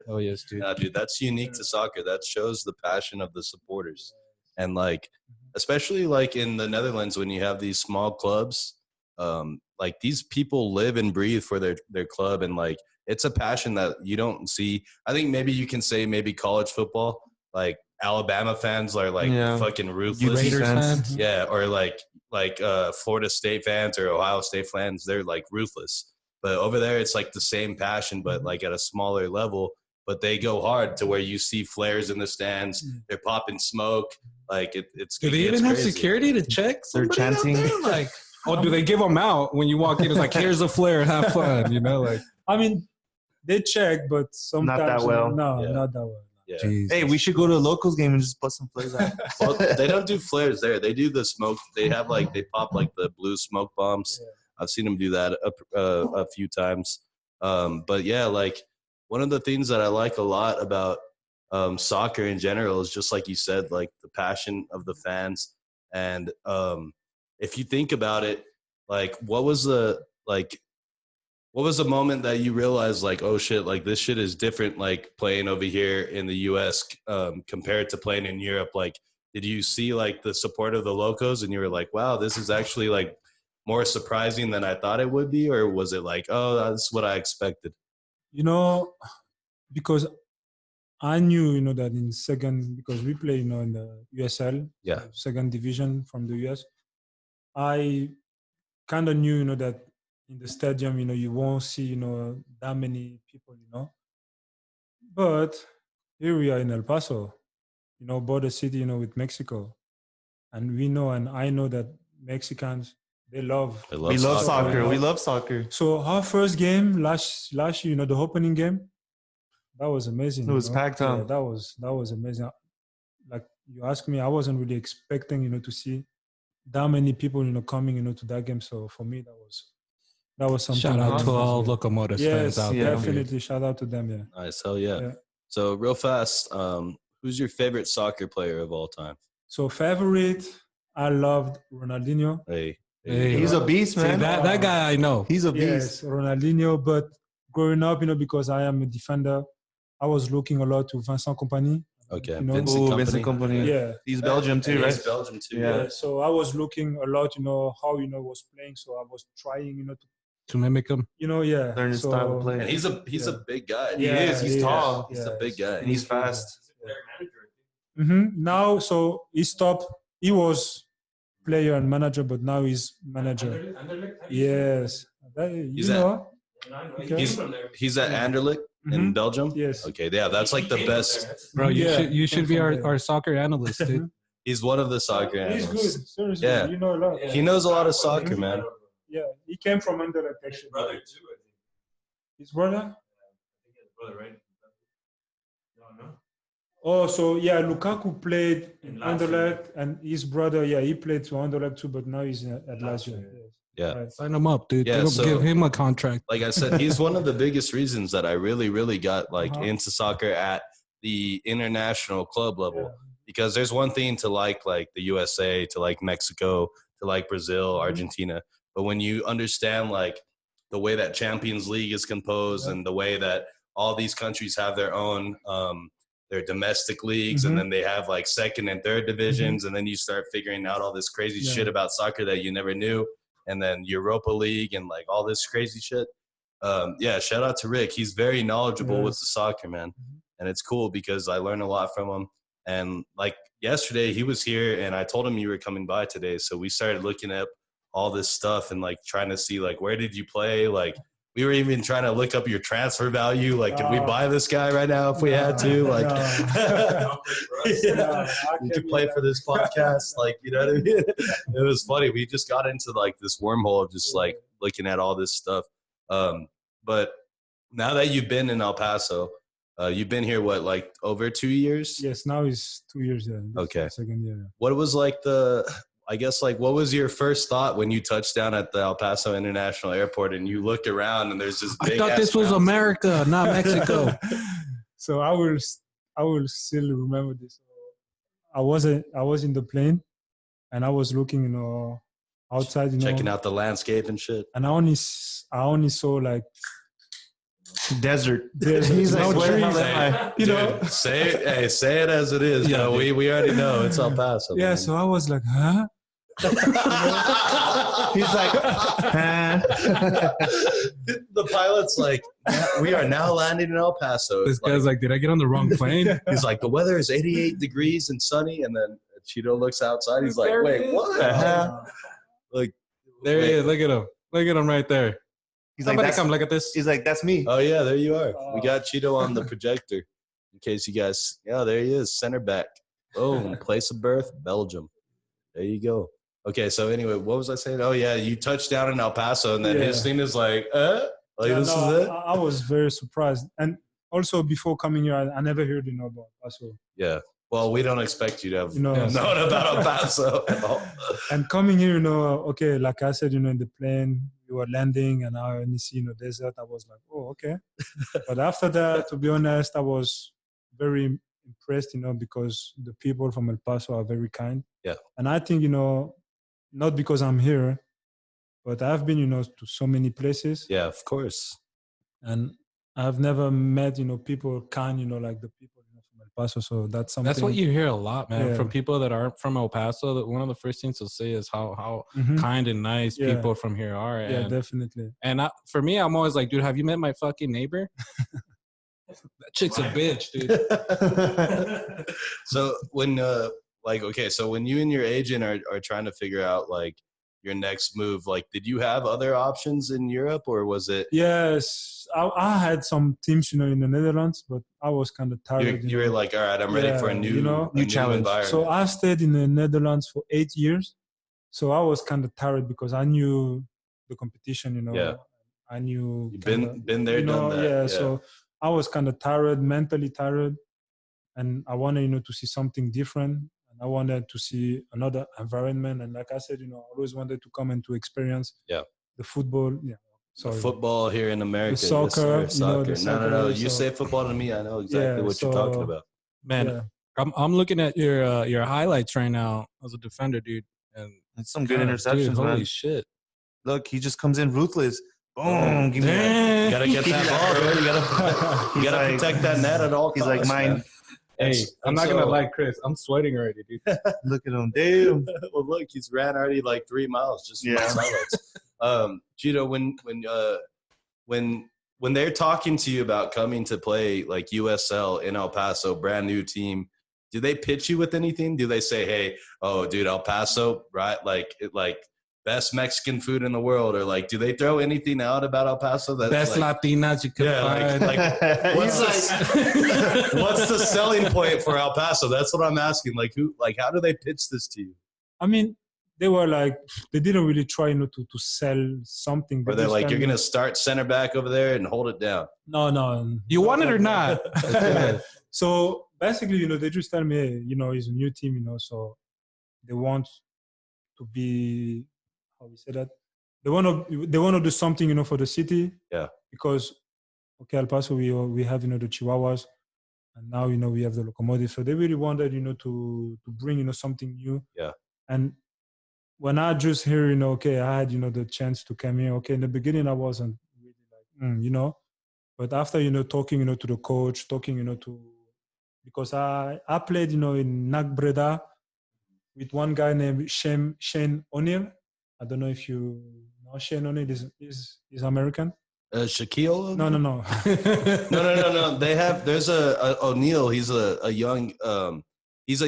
oh yes, dude. Nah, dude, that's unique to soccer. That shows the passion of the supporters. And like, especially like in the Netherlands, when you have these small clubs, like these people live and breathe for their club. And like, it's a passion that you don't see. I think maybe you can say maybe college football, like Alabama fans are like fucking ruthless. Raiders fans. Yeah. Or like Florida State fans or Ohio State fans, they're like ruthless. But over there, it's like the same passion, but like at a smaller level. But they go hard to where you see flares in the stands. They're popping smoke. Like it's. Do they even have security to check? They're chanting. Like, oh, do they give them out when you walk in? It's like, here's a flare, have fun. You know, like. I mean, they check, but sometimes Not that well. No, Yeah. not that well. Yeah. Hey, we should go to a Locos game and just bust some flares out. Well, they don't do flares there. They do the smoke. They have like they pop like the blue smoke bombs. Yeah. I've seen them do that a few times. But yeah, like one of the things that I like a lot about soccer in general is just like you said, like the passion of the fans. And if you think about it, like what was the moment that you realized like, oh shit, like this shit is different, like playing over here in the US compared to playing in Europe? Like, did you see like the support of the Locos and you were like, wow, this is actually like more surprising than I thought it would be? Or was it like, oh, that's what I expected? You know, because I knew, you know, that in second, because we play, you know, in the USL, Yeah. second division from the US, I kind of knew, you know, that in the stadium, you know, you won't see, you know, that many people, you know. But here we are in El Paso, you know, border city, you know, with Mexico. And we know, and I know that Mexicans, they love. We love soccer. We love soccer. So our first game last year, you know, the opening game, that was amazing. It was you know? packed, huh? Yeah, that was amazing. Like you asked me, I wasn't really expecting, you know, to see that many people, you know, coming, you know, to that game. So for me, that was something. Shout out to awesome. all Locomotives Yes, fans out there. definitely. Shout out to them. Yeah. Nice. Hell yeah. Yeah. So real fast, who's your favorite soccer player of all time? So favorite, I loved Ronaldinho. Hey. Hey, He's a beast, See, man. that guy I know. He's a beast. Yes, Ronaldinho. But growing up, you know, because I am a defender, I was looking a lot to Vincent Kompany. Okay. You know? Vincent Kompany. Yeah. He's Belgium too, And right? he's Belgium too. Yeah. Yeah. So I was looking a lot, you know, how, you know, was playing. So I was trying, you know, To mimic him. you know, yeah. Learn his so, style of play. And he's a big guy. He is. He's tall. He's a big guy. And he's fast. Now, so he stopped. He was player and manager, but now he's manager. Yes. He's at Anderlecht in Belgium. Yes. Okay. Yeah, that's like the best. Bro, you should be From there. our soccer analyst, dude. He's one of the soccer He's analysts. good. Seriously, Yeah. you know a lot. He knows a lot of soccer, man. Yeah, he came from Anderlecht actually. Brother too, I think. His brother? I think his brother, right? No. Oh, so yeah, Lukaku played in In Lazio. Anderlecht, and his brother, yeah, he played to Anderlecht too, but now he's at Lazio. Lazio, Yes. Yeah. Right. Sign him up, dude. Yeah, so- Give him a contract. Like I said, he's one of the biggest reasons that I really, really got like Uh-huh. into soccer at the international club level. Yeah. Because there's one thing to like the USA, to like Mexico, to like Brazil, Argentina. But when you understand like the way that Champions League is composed and the way that all these countries have their own their domestic leagues, and then they have like second and third divisions, and then you start figuring out all this crazy shit about soccer that you never knew, and then Europa League and like all this crazy shit. Yeah, shout out to Rick. He's very knowledgeable with the soccer, man. And it's cool because I learn a lot from him. And like yesterday he was here and I told him you were coming by today. So we started looking up all this stuff and like trying to see like, where did you play? Like we were even trying to look up your transfer value. Like, can we buy this guy right now if we had to? Like, did you play for this podcast? Like, you know what I mean? It was funny. We just got into like this wormhole of just like looking at all this stuff. But now that you've been in El Paso, you've been here, what, like over 2 years? Yes, now it's 2 years. Yeah. This is Okay. the second year. What was like I guess like what was your first thought when you touched down at the El Paso International Airport and you looked around and there's this big I thought this was mountain? America, not Mexico. So I will still remember this. I was in the plane, and I was looking, outside, Checking out the landscape and shit. and I only saw like Desert. He's like, no where the trees, hell am I? you know. Dude, say it as it is. Yeah, Yeah, we already know it's El Paso. Yeah, man. so I was like, huh? He's like, huh? The pilot's like, "Yeah, we are now landing in El Paso." This guy's like, did I get on the wrong plane? He's like, the weather is 88 degrees and sunny, and then Chiro looks outside. He's like, There wait, it is. what? Like, There he wait. is. Look at him. Look at him right there. He's like, Somebody come look at this. he's like, that's me. Oh yeah, there you are. We got Chiro on the projector. In case you guys, yeah, there he is, center back. Boom, place of birth, Belgium. There you go. Okay, so anyway, what was I saying? Oh yeah, you touched down in El Paso, and then his Yeah. thing is like, like Yeah, this no, is it. I was very surprised, and also before coming here, I never heard about Paso. Yeah. Well, we don't expect you to have Yeah. known about El Paso at all. And coming here, okay, like I said, in the plane, we were landing, and I only see, desert. I was like, oh, okay. But after that, to be honest, I was very impressed, because the people from El Paso are very kind. Yeah. And I think, not because I'm here, but I've been, to so many places, Yeah, of course. and I've never met, people kind, like the people from El Paso. So that's something. That's what you hear a lot, man, Yeah. from people that aren't from El Paso. That one of the first things they'll say is how Mhm. kind and nice Yeah. people from here are. Yeah, And, definitely. for me, I'm always like, dude, have you met my fucking neighbor? That chick's a bitch, dude. So when so when you and your agent are trying to figure out like your next move, like did you have other options in Europe or was it Yes, I had some teams, in the Netherlands, but I was kind of tired. you were like, all right, I'm ready for a Yeah, new new challenge. environment. So I stayed in the Netherlands for 8 years. So I was kind of tired because I knew the competition, Yeah. I knew. You've kinda, been there, done that. Yeah, so I was kind of tired, mentally tired. And I wanted, to see something different. And I wanted to see another environment. And like I said, I always wanted to come and to experience the football. Yeah. So Sorry. football here in America. soccer, yes, sir, the soccer. No. soccer, You so- say football to me, I know exactly Yeah, what you're talking so- about. Man, Yeah. I'm looking at your highlights right now as a defender, dude. And That's some good God, interceptions, dude, holy man. shit. Look, he just comes in ruthless. Boom. Give me that. You gotta get that ball, bro. You He's gotta like- protect that net at all He's costs. like, mine. man. Hey, And- I'm and not gonna so- lie, Chris. I'm sweating already, dude. Look at him. Damn. Well, look, he's ran already like 3 miles just from Yeah. his highlights. Chiro, when they're talking to you about coming to play like USL in El Paso, brand new team, do they pitch you with anything? Do they say, "Hey, oh, dude, El Paso, right? Like best Mexican food in the world," or like, do they throw anything out about El Paso? That's Best like, Latinas you can yeah, find. what's the selling point for El Paso? That's what I'm asking. Like, how do they pitch this to you? I mean, they were like, they didn't really try, to sell something. Or they're just like, tell you're me- gonna start center back over there and hold it down. No. You want it or not? So basically, they just tell me, hey, it's a new team, so they want to be, how we say that? They want to do something, for the city. Yeah. Because, okay, El Paso, we have, the Chihuahuas, and now, we have the Locomotive. So they really wanted, to bring, something new. Yeah. And when I just hear, okay, I had, the chance to come here. Okay, in the beginning, I wasn't really like, but after, talking, to the coach, talking, because I played, in NAC Breda with one guy named Shane O'Neill. I don't know if you know Shane O'Neill is American. Shaquille? No. No. There's a O'Neal. He's a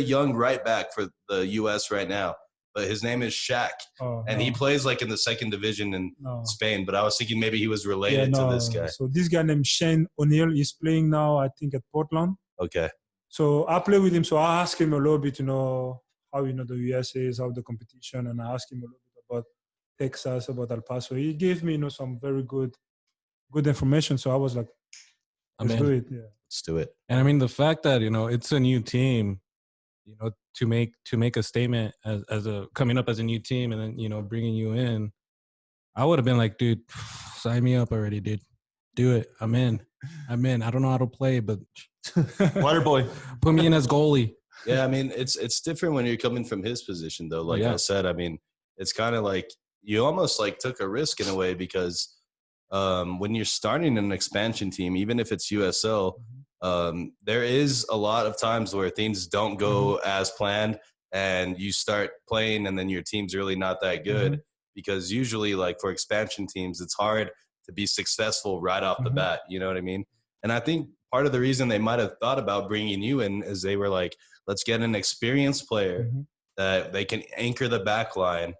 young right back for the U.S. right now, but his name is Shaq, and he plays like in the second division in Spain. But I was thinking maybe he was related to this guy. So this guy named Shane O'Neill is playing now, I think, at Portland. Okay. So I play with him. So I asked him a little bit, how the US is, how the competition, and I asked him a little bit about Texas, about El Paso. He gave me, some very good information. So I was like, let's do it. Yeah. Let's do it. And I mean, the fact that, it's a new team, you know, to make a statement as a coming up as a new team, and then, you know, bringing you in, I would have been like, dude, sign me up already, dude. Do it. I'm in. I don't know how to play, but Water boy. put me in as goalie. Yeah, I mean, it's different when you're coming from his position, though. Like I said, I mean, it's kind of like you almost like took a risk in a way because when you're starting an expansion team, even if it's USL, there is a lot of times where things don't go as planned, and you start playing, and then your team's really not that good because usually, like for expansion teams, it's hard to be successful right off the bat. You know what I mean? And I think part of the reason they might have thought about bringing you in is they were like, let's get an experienced player that they can anchor the back line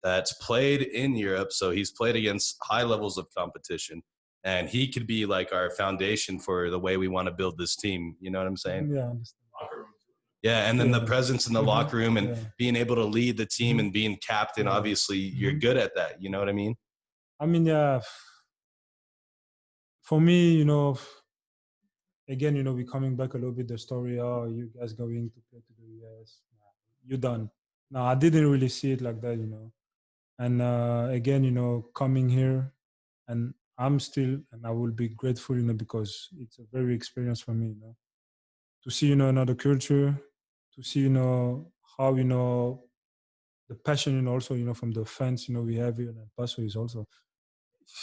that's played in Europe. So he's played against high levels of competition, and he could be like our foundation for the way we want to build this team. You know what I'm saying? Yeah, I understand. Yeah, and then the presence in the locker room and being able to lead the team and being captain, obviously you're good at that. You know what I mean? I mean, yeah, for me, you know, again, you know, we're coming back a little bit the story. Oh, you guys going to play to the US? Nah, you done. No, I didn't really see it like that, you know. And again, you know, coming here, and I'm still, and I will be grateful, you know, because it's a very experience for me, you know, to see, you know, another culture, to see, you know, how, you know, the passion, you know, also, you know, from the fans, you know, we have here in El Paso is also,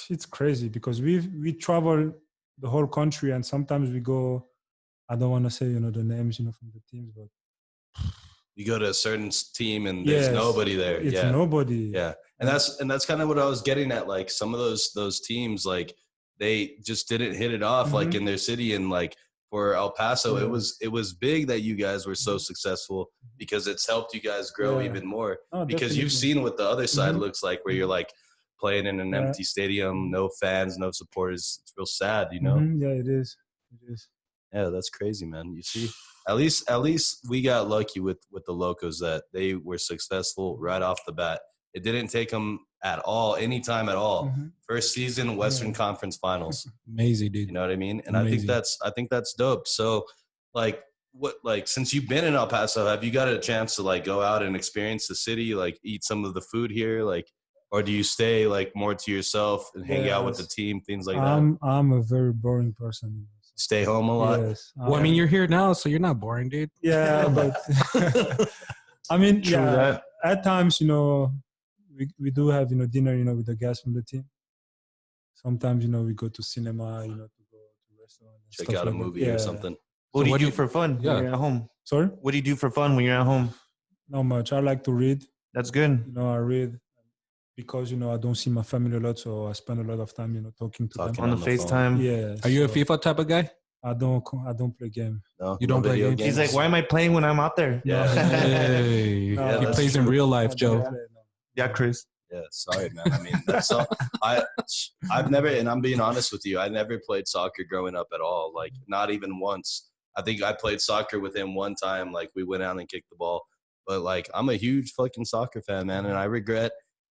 it's crazy because we travel the whole country, and sometimes we go, I don't want to say, you know, the names, you know, from the teams, but you go to a certain team and there's nobody there. It's nobody. Yeah. And that's kind of what I was getting at. Like some of those teams, like they just didn't hit it off like in their city. And like for El Paso, it was big that you guys were so successful because it's helped you guys grow even more because you've seen what the other side looks like where you're like playing in an empty stadium, no fans, no supporters. It's real sad, you know? Yeah, it is. It is. Yeah, that's crazy, man. You see, at least we got lucky with the Locos that they were successful right off the bat. It didn't take them at all, any time at all. First season, Western Conference Finals. Amazing, dude. You know what I mean? And I think that's dope. So, like, since you've been in El Paso, have you got a chance to like go out and experience the city, like eat some of the food here, like, or do you stay like more to yourself and hang out with the team, things like that? I'm a very boring person. Stay home a lot. Yes. Well, I mean, you're here now, so you're not boring, dude. Yeah, but I mean, at times, you know, we do have, you know, dinner, you know, with the guys from the team. Sometimes, you know, we go to cinema, you know, to go to restaurants. Check out a movie or something. What do you do for fun when you're at home? Sorry? What do you do for fun when you're at home? Not much. I like to read. That's good. You know, I read because, you know, I don't see my family a lot, so I spend a lot of time, you know, talking to them. On the FaceTime. Yeah. Are you a FIFA type of guy? I don't play game. No, you don't play games. He's like, why am I playing when I'm out there? Yeah. Hey, he plays in real life, Joe. Yeah, Chris. Yeah, sorry, man. I mean, that's all, I've never, and I'm being honest with you, I never played soccer growing up at all. Like, not even once. I think I played soccer with him one time. Like, we went out and kicked the ball. But, like, I'm a huge fucking soccer fan, man. And I regret,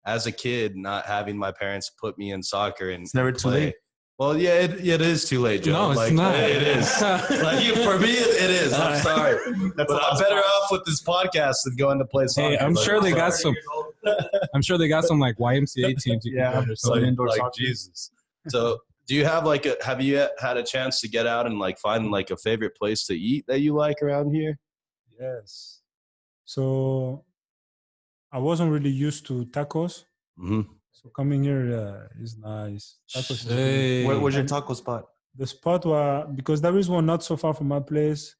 as a kid, not having my parents put me in soccer. And it's never too late. Well, yeah, it is too late, Joe. No, it's not. It is. Like, for me, it is. I'm sorry. But I'm better off with this podcast than going to play soccer. Hey, I'm sure they got some. I'm sure they got some like YMCA teams. You can go to, indoor like soccer. Jesus. So, do you have have you had a chance to get out and like find like a favorite place to eat that you like around here? Yes. So, I wasn't really used to tacos. So coming here is nice. Tacos is Where's your taco spot? The spot where, because there is one not so far from my place,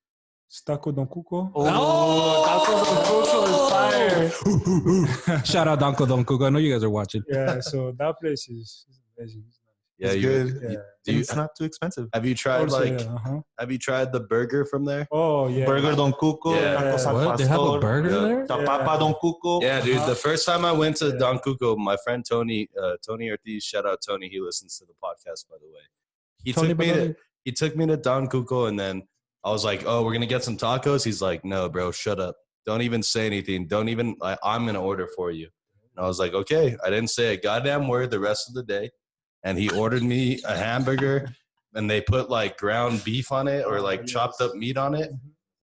it's Taco Don Cuco. Taco Don Cuco is fire. Shout out Danko Don Cuco. I know you guys are watching. Yeah, so that place is amazing. Yeah, it's good. Yeah. It's not too expensive. Have you tried have you tried the burger from there? Oh yeah, Burger Don Cuco. Yeah. What? They have a burger there? Papa Don Cuco. Yeah, dude. The first time I went to Don Cuco, my friend Tony Ortiz, shout out Tony. He listens to the podcast, by the way. He took me to Don Cuco, and then I was like, "Oh, we're gonna get some tacos." He's like, "No, bro, shut up. Don't even say anything. Don't even. I'm gonna order for you." And I was like, "Okay." I didn't say a goddamn word the rest of the day. And he ordered me a hamburger, and they put like ground beef on it or like chopped up meat on it.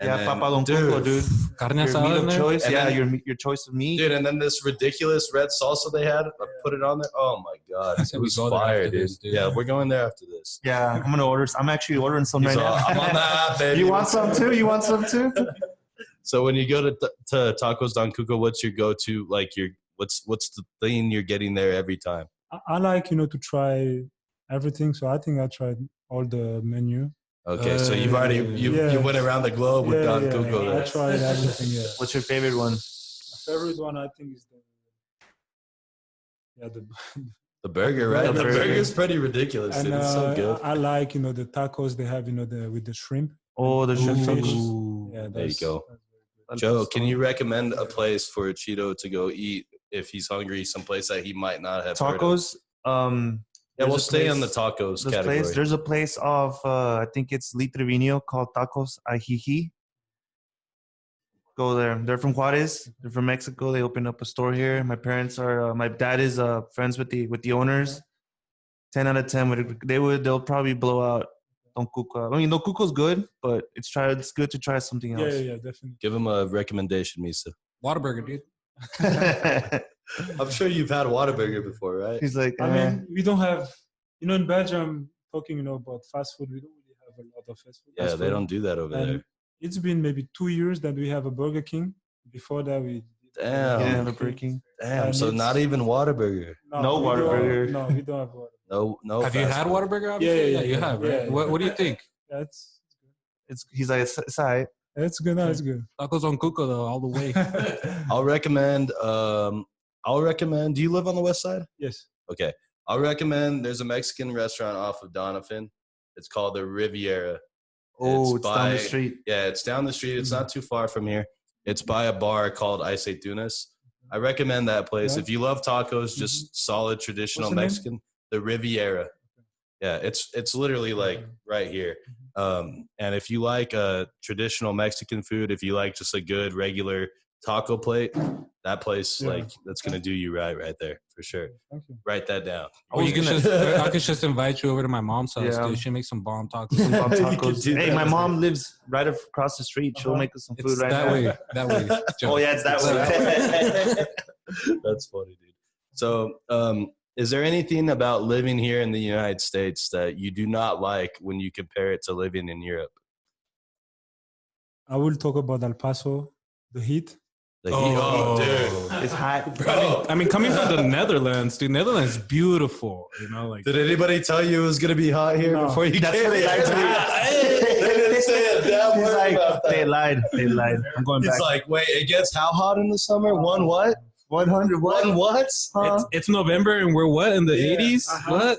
And then, Papa Locomotives, dude. Carne Your asada meat in of there? choice. And Yeah, then- your choice of meat. dude, and then this ridiculous red salsa they had, I put it on there. Oh my god, I it said we was go there fire, after dude. this, dude. Yeah, we're going there after this. Yeah, I'm gonna order. I'm actually ordering some He's right all, now. I'm on that, baby. You want some too? You want some too? So when you go to Tacos Don Cuco, what's your go-to? Like what's the thing you're getting there every time? I like, to try everything. So I think I tried all the menu. Okay, so you've already you Yes. went around the globe with Don Cuco. I There. tried everything. Yeah. What's your favorite one? My favorite one, I think, is the The burger, right? The The burger. burger's pretty ridiculous, and dude. It's so good. I like, the tacos they have, with the shrimp. Oh, the shrimp Ooh. fish. Yeah, There you go. that's very good. Joe, can you recommend a place for Chiro to go eat if he's hungry, someplace that he might not have heard of? Tacos. Yeah, we'll there's a stay on the place- tacos This category. place, there's a place off, I think it's Litrevino called Tacos Ajiji. Go there. They're from Juarez. They're from Mexico. They opened up a store here. My parents are. My dad is friends with the owners. 10 out of 10. They'll probably blow out Don Cuco. I mean, Don Cuco's good, but it's good to try something else. Yeah, definitely. Give him a recommendation, Misa. Whataburger, dude. I'm sure you've had Whataburger before, right? He's like, I mean, we don't have, in Belgium, talking, about fast food, we don't really have a lot of fast food. Yeah, they don't do that over And there. it's been maybe 2 years that we have a Burger King. Before that, we Damn. he didn't have a Burger King. Damn, And so it's- not even Whataburger. No we Whataburger. don't- No, we don't have Whataburger. No. Have you fast had food. Whataburger? Obviously? Yeah, you have, right? yeah. What do you think? That's He's like, it's all right. It's good. No, it's good. Tacos on Cuco, though, all the way. I'll recommend. Do you live on the west side? Yes. Okay. I'll recommend. There's a Mexican restaurant off of Donovan. It's called the Riviera. Oh, it's down the by- street. Yeah, it's down the street. It's not too far from here. It's by a bar called Aceitunas. I recommend that place. Yeah. If you love tacos, just solid traditional What's the name? Mexican, the Riviera. Yeah, it's literally like right here. And if you like traditional Mexican food, if you like just a good regular taco plate, that place Yeah. that's gonna do you right there for sure. Thank you. Write that down. Oh, you can I could just invite you over to my mom's house, Yeah. dude. She makes some bomb tacos. Bomb You can tacos. do Hey, that. my mom lives right across the street. She'll make us some food It's right that now. way. That way. Joe. Oh yeah, it's that way. That's funny, dude. So, is there anything about living here in the United States that you do not like when you compare it to living in Europe? I will talk about El Paso, the heat. The heat, dude. It's hot. Bro, I mean, coming from the Netherlands, dude, Netherlands is beautiful. Like did anybody tell you it was gonna be hot here No. before you That's came? what they lied to me. They didn't say a damn He's word like, about that. they lied. They lied. I'm going He's back. like, wait, it gets how hot in the summer? One what? 100 One what? it's November and we're what in the Yeah, 80s? uh-huh. What?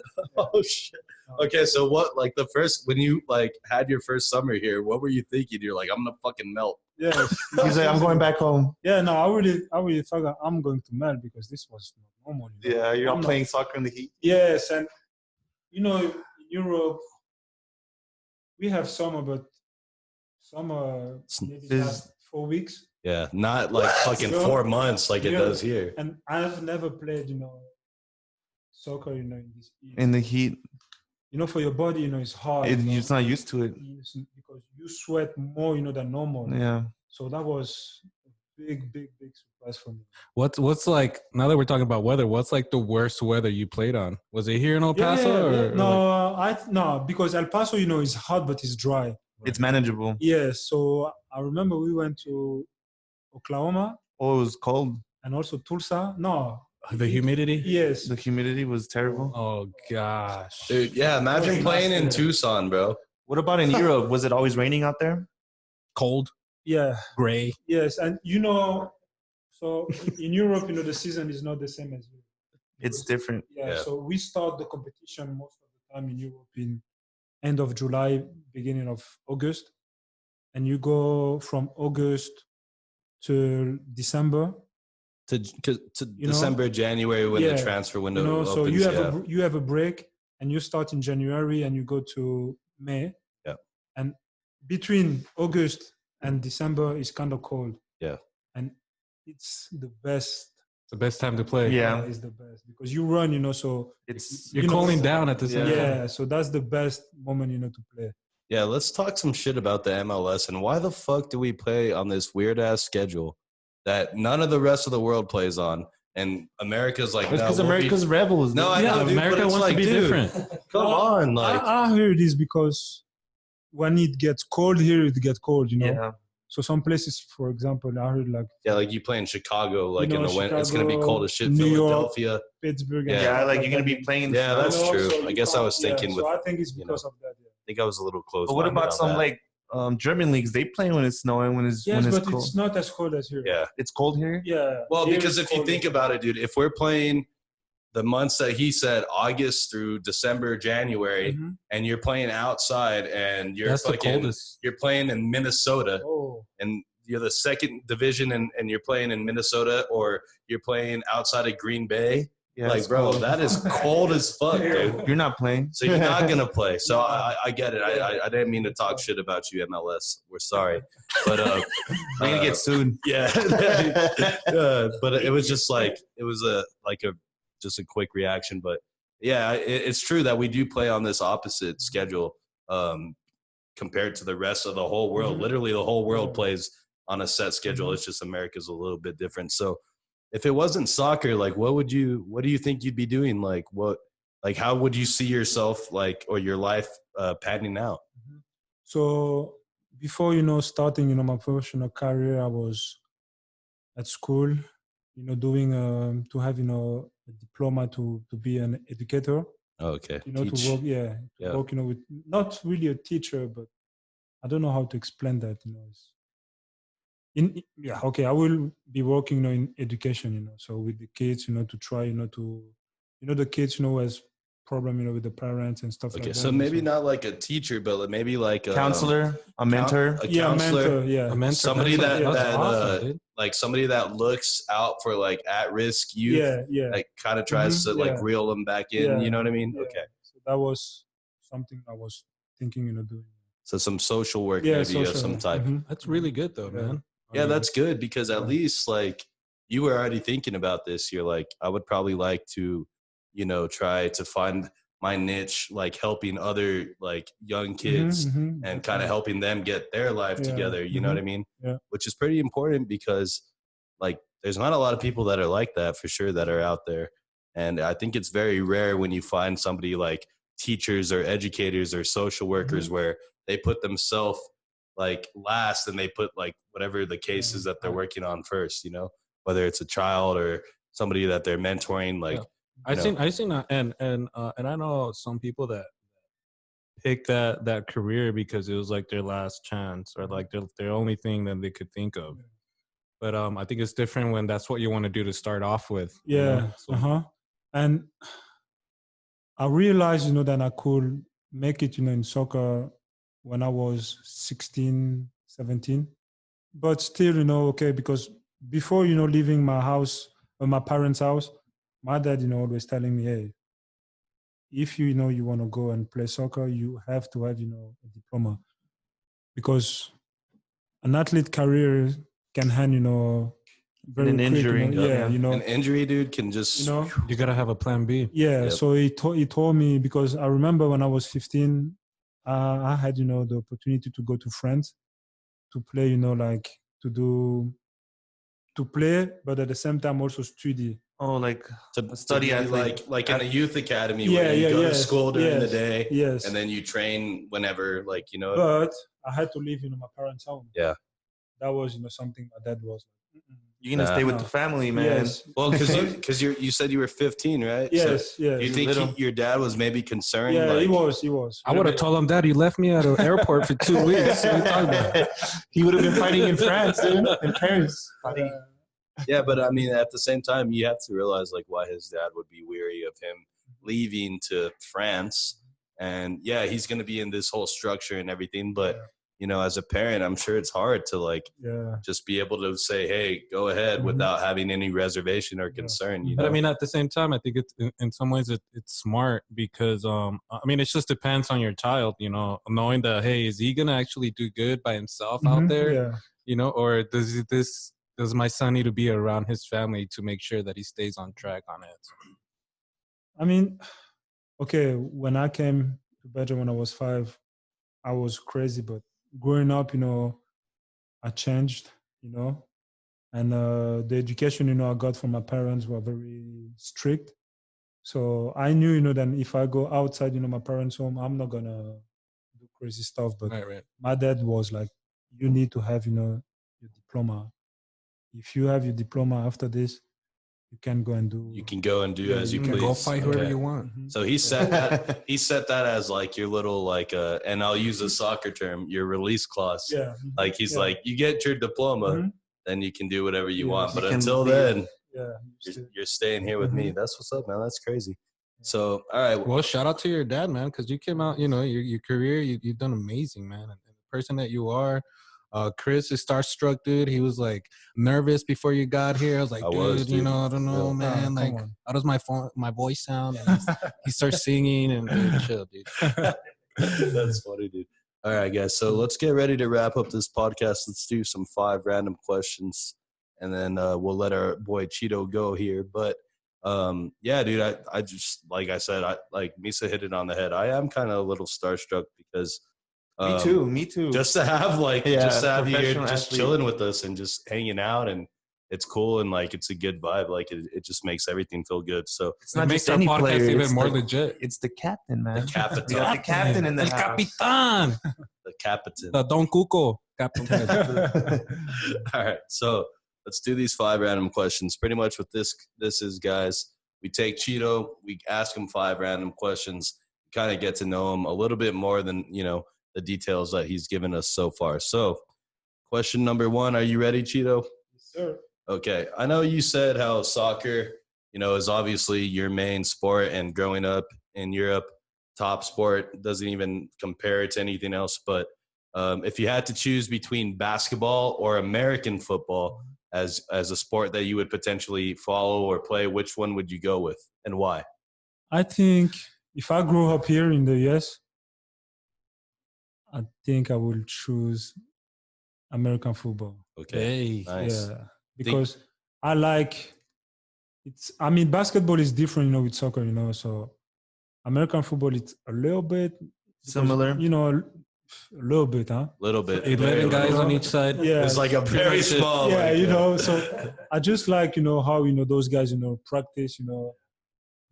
Oh shit. Okay, so what? Like when you had your first summer here, what were you thinking? You're like, I'm gonna fucking melt. Yes. He's like, I'm going back home. Yeah, no, I really thought I'm going to melt because this was not normal. Yeah, you're I'm all not- playing soccer in the heat. Yes, and in Europe, we have summer, but summer maybe Is- last 4 weeks. Yeah, not like fucking So- 4 months like it Yeah. does here. And I've never played, soccer, in this heat. In the heat, For your body, it's hard. you're just not used to it. Because you sweat more, than normal. Yeah. So that was a big surprise for me. What's like, now that we're talking about weather, what's like the worst weather you played on? Was it here in El Paso? Yeah. Or No, because El Paso, is hot, but it's dry. It's manageable. Yeah, so I remember we went to Oklahoma Oh, it was cold. and also Tulsa. No. the humidity? Yes. The humidity was terrible. Oh, gosh. Dude, yeah, imagine Wasn't playing in nice there. Tucson, bro. What about in Europe? Was it always raining out there? Cold, Yeah. gray. Yes. And so in Europe, the season is not the same as here. It's different. Yeah. Yeah. So we start the competition most of the time in Europe in end of July, beginning of August. And you go from August to December. To December, January when Yeah, the transfer window so opens. you have a break and you start in January and you go to May. Yeah. And between August and December is kind of cold. Yeah. And it's the best. It's the best time to play. Yeah. It's the best because you run, so It's You're You know, cooling down at the same yeah. time. So that's the best moment, to play. Yeah, let's talk some shit about the MLS and why the fuck do we play on this weird ass schedule that none of the rest of the world plays on? And America's like, That's no, because we'll America's be, rebels. no, dude. I know, dude, America but it's wants like, to be dude, different. come on, like, I heard this because when it gets cold here, it gets cold, you know. Yeah. So some places, for example, I heard like yeah, like you play in Chicago, like You in know, the winter, it's gonna be Chicago, cold as shit. New York, Philadelphia, Pittsburgh. Yeah. And Yeah, stuff like you're gonna that. be playing. yeah, snow. that's You know, true. so I you guess I can't- was thinking yeah, with, So I think it's you because know, of that. Yeah. I think I was a little close. But what about some like German leagues? They play when it's snowing, when it's Yes, but cold. it's not as cold as here. yeah. It's cold here. Yeah. Well, here because it's if you cold. think about it, dude, if we're playing the months that he said, August through December, January, Mhm. and you're playing outside and you're That's the fucking, coldest. you're playing in Minnesota Oh, and you're the second division and you're playing in Minnesota or you're playing outside of Green Bay, Yeah, like, it's bro, cold. that is cold as fuck, dude. You're not playing. So you're not gonna play. So I get it. I didn't mean to talk shit about you, MLS. We're sorry, but We're gonna get sued. yeah, but it was just like it was just a quick reaction. But yeah, it's true that we do play on this opposite schedule compared to the rest of the whole world. Mhm. Literally, the whole world Yeah. plays on a set schedule. Mhm. It's just America's a little bit different. So if it wasn't soccer, like what do you think you'd be doing? Like how would you see yourself like or your life panning out? so before starting my professional career, I was at school, doing to have a diploma to be an educator. Okay. To Teach. work, Yeah. work, with not really a teacher, but I don't know how to explain that. Okay, I will be working, in education, so with the kids, to try, to, the kids, who has problem, with the parents and stuff Okay, like that. so maybe not like a teacher, but maybe like a Counselor, a mentor. a Yeah, counselor, mentor, yeah. A mentor. somebody That's that awesome, dude. like somebody that looks out for like at-risk youth, Yeah. like kind of tries to like yeah. reel them back in. Yeah, You know what I mean? yeah. Okay, So that was something I was thinking, doing. so some social work Yeah, maybe of social, some type. mhm. That's really good though, Yeah. man. I Yeah, mean, that's good because at least like you were already thinking about this. You're like, I would probably like to, try to find my niche, like helping other like young kids and kind of helping them get their life Yeah. together. You know what I mean? Yeah. Which is pretty important because like there's not a lot of people that are like that for sure that are out there. And I think it's very rare when you find somebody like teachers or educators or social workers where they put themselves like last and they put like whatever the cases that they're working on first, whether it's a child or somebody that they're mentoring, like I seen that, and I know some people that pick that career because it was like their last chance or like their only thing that they could think of. But I think it's different when that's what you want to do to start off with. Yeah. So, And I realized, that I could make it, in soccer when I was 16, 17. But still, okay, because before, leaving my house or my parents' house, my dad, always telling me, hey, if you want to go and play soccer, you have to have, a diploma. Because an athlete career can end, very An quick. injury, Yeah, yeah. an injury, dude, can just you gotta have a plan B. Yeah, Yep. so he told me, because I remember when I was 15, I had, the opportunity to go to France to play, like to play, but at the same time also study. Oh, like to study be athlete. like in a youth academy Yeah, where you yeah, go to yes, school during the yes, day yes. and then you train whenever, like, But I had to leave, my parents' home. Yeah. That was, something my dad was like, You're gonna stay with the family, man. Yes. Well, because you said you were 15, right? Yes, So yes. do you think your dad was maybe concerned? Yeah, like, he was. I would have told him, Dad, you left me at an airport for 2 weeks. What are you talking about? He would have been fighting in France, dude, in Paris. Yeah, but I mean, at the same time, you have to realize like why his dad would be weary of him leaving to France. And yeah, he's going to be in this whole structure and everything. But, as a parent, I'm sure it's hard to like just be able to say, hey, go ahead without having any reservation or concern. But I mean, at the same time, I think it's in some ways it's smart because I mean, it just depends on your child, knowing that, hey, is he gonna actually do good by himself out there, Yeah. or does my son need to be around his family to make sure that he stays on track on it? I mean, okay, when I came to Belgium when I was 5, I was crazy. But growing up, I changed, and the education, I got from my parents were very strict. So I knew, that if I go outside, my parents' home, I'm not gonna do crazy stuff. But Right. my dad was like, you need to have, your diploma. If you have your diploma after this, you can go and do. You can go and do as you you can please. Go fight whoever Okay. you want. So he set that. He set that as like your little like, and I'll use a soccer term, your release clause. Yeah. Like he's like, you get your diploma, Mhm. then you can do whatever you Yeah. want. But You can until leave. then, Yeah. you're staying here with me. That's what's up, man. That's crazy. So all right, Well, shout out to your dad, man, because you came out, your career, you've done amazing, man. And the person that you are, Chris is starstruck, dude. He was like nervous before you got here. I was like, dude, I don't know, Yeah. man. Come Like, on. how does my voice sound? And he starts singing, and dude, chill, dude. That's funny, dude. All right, guys. So let's get ready to wrap up this podcast. Let's do some 5 random questions, and then we'll let our boy Chiro go here. But yeah, dude, I just like I said, I like Misa hit it on the head. I am kind of a little starstruck because Me too. just to have you here professional just athlete. chilling with us and just hanging out, and it's cool, and like it's a good vibe. Like it just makes everything feel good. So It's It not makes just our any podcast player. even It's more the, legit. It's the captain, man. the capitan, We got the captain in the El house. Capitan, the capitan. the Don Cuco, Captain. All right, so let's do these 5 random questions. Pretty much what this is, guys. We take Chiro, we ask him 5 random questions, kind of get to know him a little bit more than the details that he's given us so far. So, question number 1: are you ready, Chiro? Yes, sir. Okay, I know you said how soccer, is obviously your main sport, and growing up in Europe, top sport, doesn't even compare to anything else. But if you had to choose between basketball or American football as a sport that you would potentially follow or play, which one would you go with, and why? I think if I grew up here in the US, I think I will choose American football. Okay, Hey, nice. Yeah, because I like it's. I mean, basketball is different, with soccer, So American football, it's a little bit Similar. a little bit, huh? Little bit. 11 guys on each side. Yeah, It's like a very much it. small. yeah, like, So I just like how those guys practice,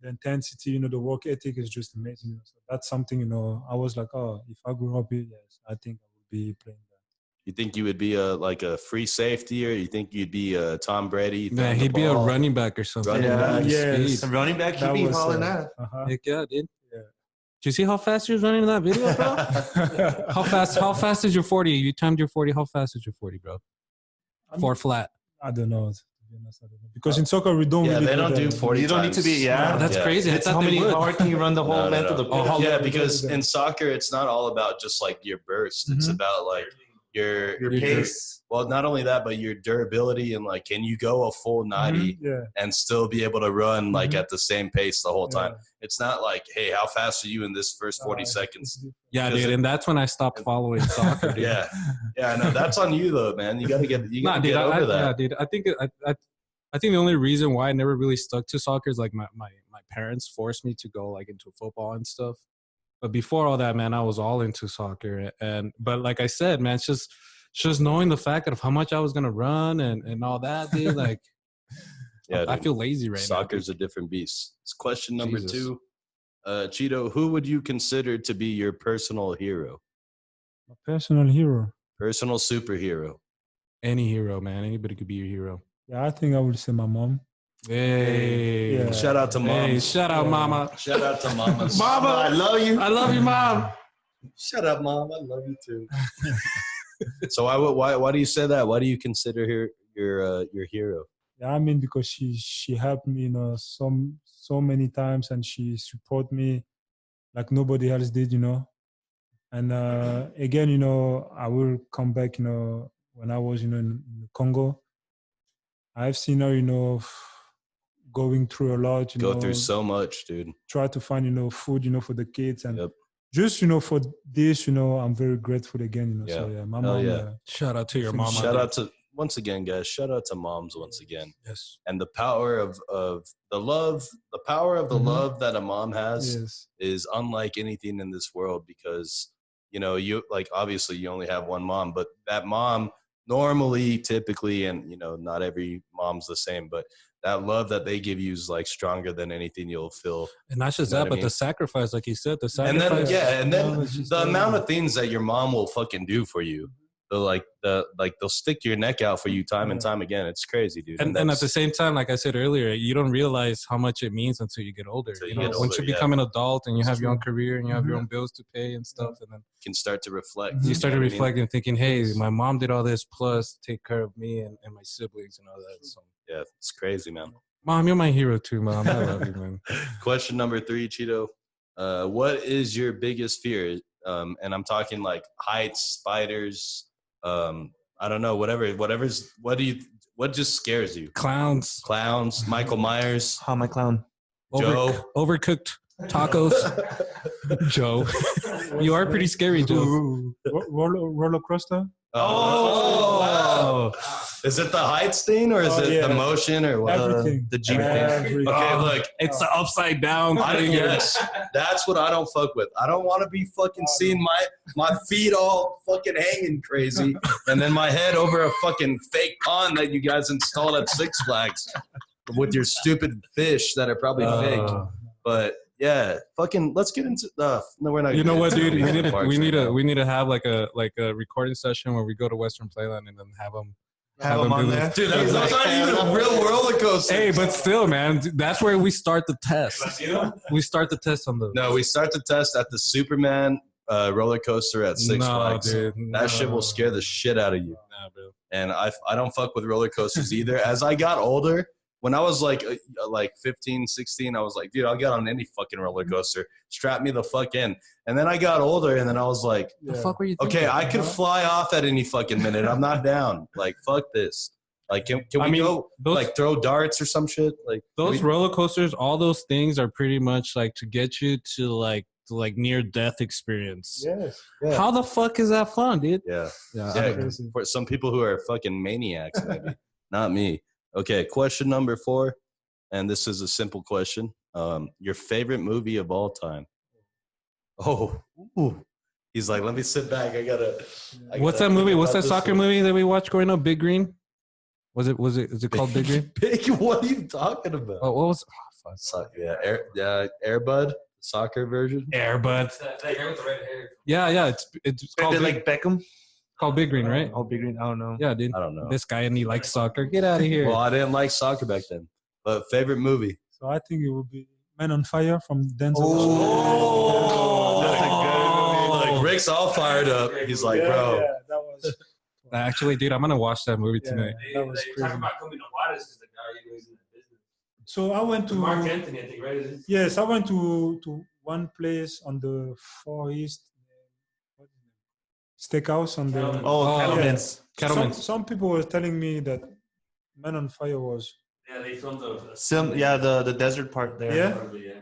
the intensity, the work ethic is just amazing. So that's something I was like, oh, if I grew up here, yes, I think I would be playing that. You think you would be a free safety, or you think you'd be a Tom Brady? Man, he'd be a running back or something. Running back. Yes. A running back, he'd That be was, hauling ass. Heck yeah, dude. Yeah. Did you see how fast he was running in that video, bro? How fast is your 40? You timed your 40. How fast is your 40, bro? 4 flat. I don't know. To be honest, I don't know. Because in soccer we don't really they don't do that. 40 You don't need to be, times. yeah. That's crazy. I It's thought how they many would. how hard can you run the whole No, length of the Oh, pitch? Yeah, we because do that. in soccer, it's not all about just like your burst. It's Mhm. about like your pace. Well, not only that, but your durability, and like, can you go a full 90 Yeah. and still be able to run like Mhm. at the same pace the whole time? Yeah. It's not like, hey, how fast are you in this first 40 seconds? Yeah, Because dude. it- And that's when I stopped following soccer, dude. Yeah, no, that's on you though, man. You gotta get Nah, dude, get over that. Yeah, dude. I think the only reason why I never really stuck to soccer is like my parents forced me to go like into football and stuff. But before all that, man, I was all into soccer. But like I said, man, it's just knowing the fact of how much I was gonna run and all that, dude. Like, Yeah, I dude. feel lazy right Soccer's a different beast. It's question number Jesus. 2. Cheeto, who would you consider to be your personal hero? My personal hero. Personal superhero. now. Any hero, man. Anybody could be your hero. Yeah, I think I would say my mom. Hey, Yeah. Shout out to Hey, moms. shout out, mama. Shout out to mamas. Mama, I love you. I love you, mom. Shut up, mom. I love you too. So why do you say that? Why do you consider her your hero? Yeah, I mean because she helped me, so many times, and she support me like nobody else did, And again, I will come back, when I was, in Congo. I've seen her, going through a lot, Go through so much, dude. try to find, food, for the kids, and Yep. just, for this, I'm very grateful again, Yeah. So yeah, my Hell mom. yeah. Shout out to your mama. Shout out to once again, guys. Shout out to moms once again. Yes. And the power of the love, the power of the Mhm. love that a mom has Yes. is unlike anything in this world, because you know, you like obviously you only have one mom, but that mom normally, typically, and you know, not every mom's the same, but that love that they give you is like stronger than anything you'll feel. And not just You know that, what I but mean? the sacrifice, like you said, the And sacrifice. then and then No, it's just the amazing. amount of things that your mom will fucking do for you. They'll stick your neck out for you time and time again. It's crazy, dude. And at the same time, like I said earlier, you don't realize how much it means until you get older. Until You you know, get once older, you become an adult and you have your own true. career and you have your own bills to pay and stuff, and then can start to reflect. you start to know what I mean? reflect and thinking, hey, my mom did all this plus take care of me and my siblings and all that. So, Yeah, it's crazy, man. Mom, you're my hero too, Mom. I love you, man. Question number 3, Chito. What is your biggest fear? And I'm talking like heights, spiders. I don't know, what just scares you? Clowns, Michael Myers, How my clown? Joe. overcooked tacos. Joe, you are pretty scary, Joe. Roller coaster. Oh, is it the heights thing or is it the motion or what? Everything. The Jeep. Everything. Okay, look, It's the upside down thing. yes, that's what I don't fuck with. I don't want to be fucking seeing my feet all fucking hanging crazy, and then my head over a fucking fake pond that you guys installed at Six Flags with your stupid fish that are probably fake. But yeah, fucking let's get into no, we're not. You know what, dude? We We need to have like a recording session where we go to Western Playland and then have them on do there. this. Dude, those aren't even real roller coasters. Hey, but still, man, that's where we start the test. We start the test on those. No, we start the test at the Superman roller coaster at Six Flags. Dude, That shit will scare the shit out of you. Nah, bro. And I don't fuck with roller coasters either. As I got older, when I was like 15, 16, I was like, dude, I'll get on any fucking roller coaster. Strap me the fuck in. And then I got older, and then I was like, The fuck were you thinking? okay, I could fly off at any fucking minute. I'm not down. Like, fuck this. Like, can we go like throw darts or some shit? Like those roller coasters, all those things are pretty much like to get you to like near death experience. Yes. Yeah. How the fuck is that fun, dude? Yeah. Yeah. For some people who are fucking maniacs, maybe. Not me. Okay, question number 4, and this is a simple question. Your favorite movie of all time? Oh, ooh. He's like, let me sit back. What's that movie? What's that soccer movie that we watched growing up? Big Green? Is it called Big Green? Big? What are you talking about? Oh, what was? Air Bud, soccer version. Air Bud. That hair with the red hair. Yeah. It's called like Beckham. called Big Green, right? Oh, Big Green. I don't know. Yeah, dude. I don't know. This guy and he likes soccer. Get out of here. Well, I didn't like soccer back then. But favorite movie? So I think it would be Men on Fire from Denzel. Oh, that's a good movie. Like Rick's all fired up. He's like, bro. Yeah, that was. Actually, dude, I'm gonna watch that movie tonight. That was They crazy. talk about coming to Juarez because the guy who was in the business. So I went to Mark Anthony, I think, right? Is it? Yes, I went to one place on the Far East, steakhouse on the. Oh, Cattleman's. Cattleman's. Some people were telling me that Men on Fire was. Yeah, they filmed the. The desert part there. Yeah? Probably, yeah.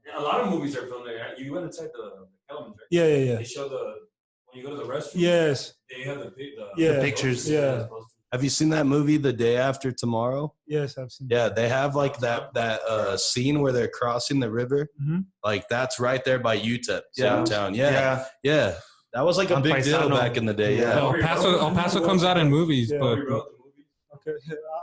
Yeah, a lot of movies are filmed there. You went inside the Kelman's, right? Yeah. They show when you go to the restroom. Yes. They have the Yeah. pictures. Yeah. Have you seen that movie, The Day After Tomorrow? Yes, I've seen. Yeah, they have like that scene where they're crossing the river. Mm-hmm. Like that's right there by UTEP, Yeah. downtown. Yeah. That was like a On big deal Paisano. back in the day. Yeah. Yeah. El Paso comes out in movies, Yeah. but Okay,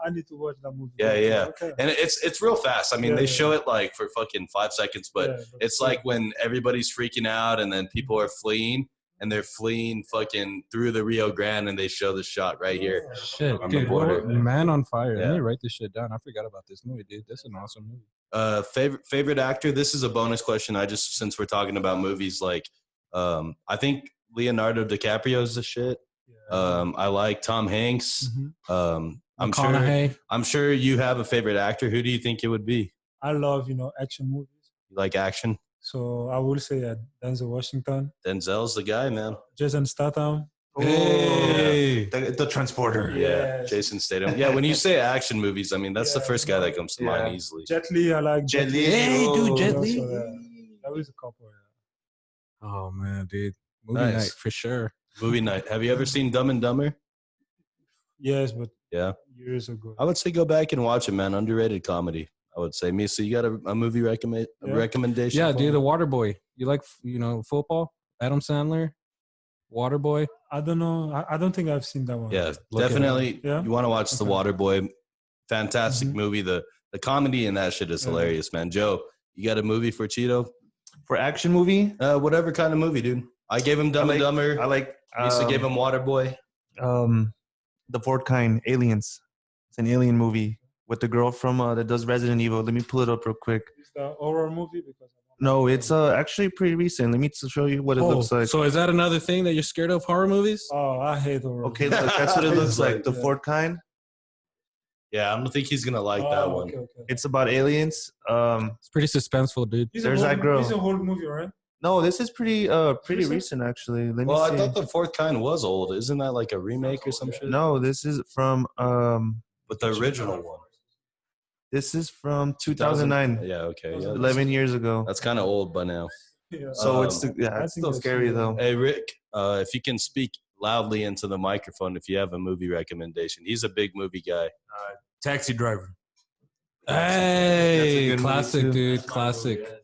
I need to watch that movie. Yeah. Okay. And it's real fast. I mean, they show it like for fucking 5 seconds, but Yeah, it's like when everybody's freaking out and then people are fleeing and they're fleeing fucking through the Rio Grande and they show the shot right here. shit, On the dude, border. Man on Fire. Yeah. Let me write this shit down. I forgot about this movie, dude. That's an awesome movie. Favorite actor? This is a bonus question. Since we're talking about movies, like I think Leonardo DiCaprio's the shit. I like Tom Hanks. Mm-hmm. I'm sure you have a favorite actor. Who do you think it would be? I love action movies. You like action? So I will say Denzel Washington, Denzel's the guy, man. Jason Statham. Hey. The transporter. Yeah, Yes. Jason Statham. Yeah, when you say action movies, I mean that's the Yeah. first guy that comes to mind easily. Jet Li, I like Jet Li. Hey, dude, Jet Li. Also, there is a couple. Yeah. Oh man, dude. Movie Nice. night for sure. Movie night. Have you ever seen Dumb and Dumber? Yes, but Yeah, years ago. I would say go back and watch it, man. Underrated comedy. I would say. Misa, you got a movie recommendation? Yeah, for dude, me? The Water Boy. You like football? Adam Sandler. Waterboy. I don't know. I don't think I've seen that one. Yeah, Look at definitely. Yeah? You want to watch The Okay. Waterboy. Fantastic Mhm. movie. The comedy in that shit is Yeah. hilarious, man. Joe, you got a movie for Chiro? For action movie, Whatever kind of movie, dude. I gave him Dumb and Dumber. I like. Lisa gave him Waterboy. The fourth kind, Aliens. It's an alien movie with the girl from that does Resident Evil. Let me pull it up real quick. Is that a horror movie? Because No, it's actually pretty recent. Let me show you what it looks like. So is that another thing that you're scared of, horror movies? Oh, I hate horror. Okay, look, that's what it looks like. The Yeah. fourth kind. Yeah, I don't think he's gonna like that one. Okay. It's about aliens. It's pretty suspenseful, dude. There's that girl. It's a whole movie, right? No, this is pretty Recent? recent actually. Let me Well, see. I thought The Fourth Kind was old. Isn't that like a remake or some shit? No, this is from But the original one. this is from 2009. Yeah, okay. Yeah, 11 years ago. that's kind of old by now. Yeah. So I it's think still that's scary good. though. Hey, Rick, if you can speak loudly into the microphone if you have a movie recommendation. He's a big movie guy. Taxi Driver. Hey, That's a good classic, movie, too. dude. Classic.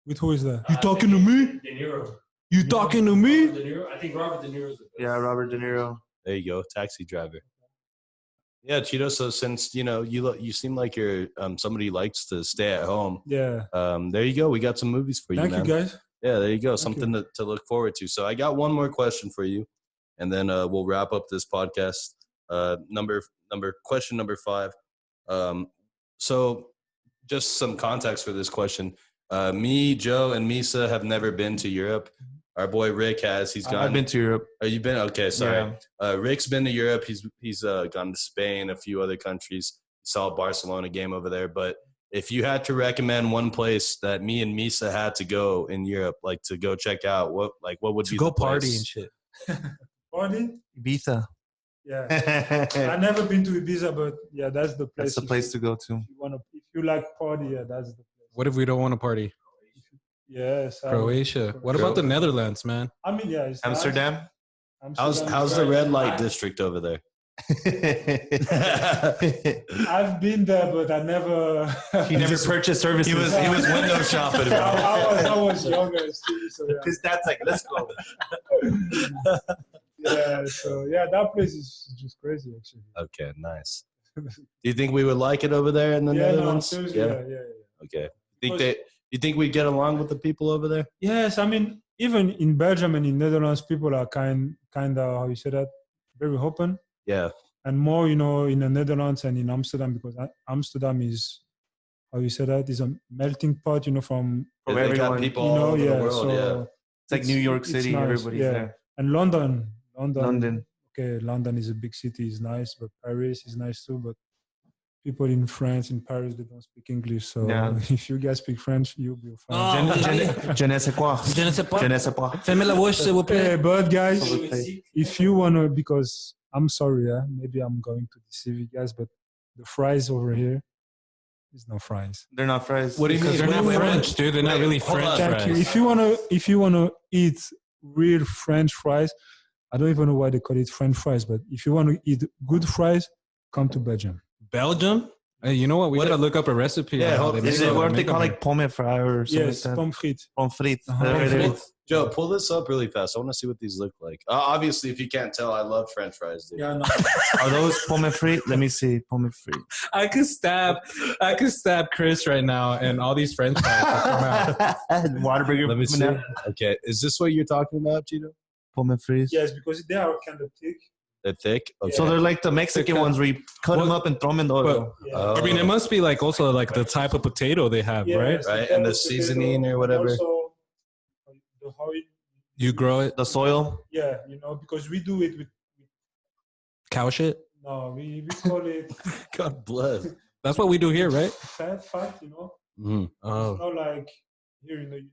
With who is that? You talking to me? De Niro. You talking to me? Robert De Niro. I think Robert De Niro is the best. Yeah, Robert De Niro. There you go, Taxi Driver. Yeah, Cheeto. So since you seem like you're somebody who likes to stay at home. Yeah. There you go. We got some movies for you, Thank man. you, guys. Yeah, there you go. Thank Something to look forward to. So I got one more question for you, and then we'll wrap up this podcast. Question number 5. So just some context for this question. Me, Joe, and Misa have never been to Europe. Our boy Rick has. He's gone. I've been to Europe. Oh, you've been? Okay, sorry. Yeah. Rick's been to Europe. He's gone to Spain, a few other countries. Saw a Barcelona game over there. But if you had to recommend one place that me and Misa had to go in Europe, like to go check out, what would To be go the place? party and shit. Party? Ibiza. Yeah. That's I've never been to Ibiza, but yeah, that's the place. the place to go to. If you like party, yeah, that's the place. What if we don't want to party? Yes. Croatia. What about the Netherlands, man? I mean, yeah, it's Amsterdam. nice. How's Amsterdam is the great. red light district over there? I've been there, but I never. He never purchased services. He was window shopping. I was younger still, so yeah. His dad's like, let's go. Yeah, so yeah, that place is just crazy, actually. Okay, nice. Do you think we would like it over there in the Yeah, no, Netherlands? seriously, yeah. Okay. Because- You think we'd get along with the people over there? Yes, I mean, even in Belgium and in Netherlands, people are kind of, how you say that, very open. Yeah. And more, in the Netherlands and in Amsterdam, because Amsterdam is, how you say that, is a melting pot, from They got everyone, people all over the world. Yeah. It's like New York it's City. nice, Everybody's yeah. there. And London. London. Okay, London is a big city, is nice, but Paris is nice too. But people in France, in Paris, they don't speak English. So Yeah. if you guys speak French, you'll be fine. Je ne sais quoi. Je ne sais pas. Je ne sais pas. Fais-moi la bouche, s'il vous plaît. Okay, but guys, Okay. if you wanna, because I'm sorry, maybe I'm going to deceive you guys, but the fries over here is no fries. They're not fries. What do you mean? They're not Wait, French, dude. They're not really hold French on. Thank you. fries. If you wanna eat real French fries, I don't even know why they call it French fries, but if you want to eat good fries, come to Belgium. Belgium? Hey, you know what? We What- gotta look up a recipe. Yeah, on how hold- they Is make it them. what they Make call them like pomme frite or something Yes, like that? pommes frites. Pommes frites. Uh-huh. There it Pull- is. Joe, pull this up really fast. I want to see what these look like. Obviously, if you can't tell, I love French fries, dude. Yeah, no. Are those pommes frites? Let me see. Pommes frites. I could stab Chris right now, and all these French fries will come out. Whataburger. Let me see. Okay, is this what you're talking about, Cheeto? Pommes frites. Yes, because they are kind of thick. They're thick. Okay. So they're like the Mexican They're cut- ones where you cut them Well, up and throw them in the oil. Yeah. I mean, it must be like also like the type of potato they have, right? Yes, Right, and the potato, seasoning or whatever. Also, You grow it, The soil. yeah, because we do it with, cow shit. no, we call it God bless. That's what we do here, right? fat, Mhm. Oh, It's not like here, you do it.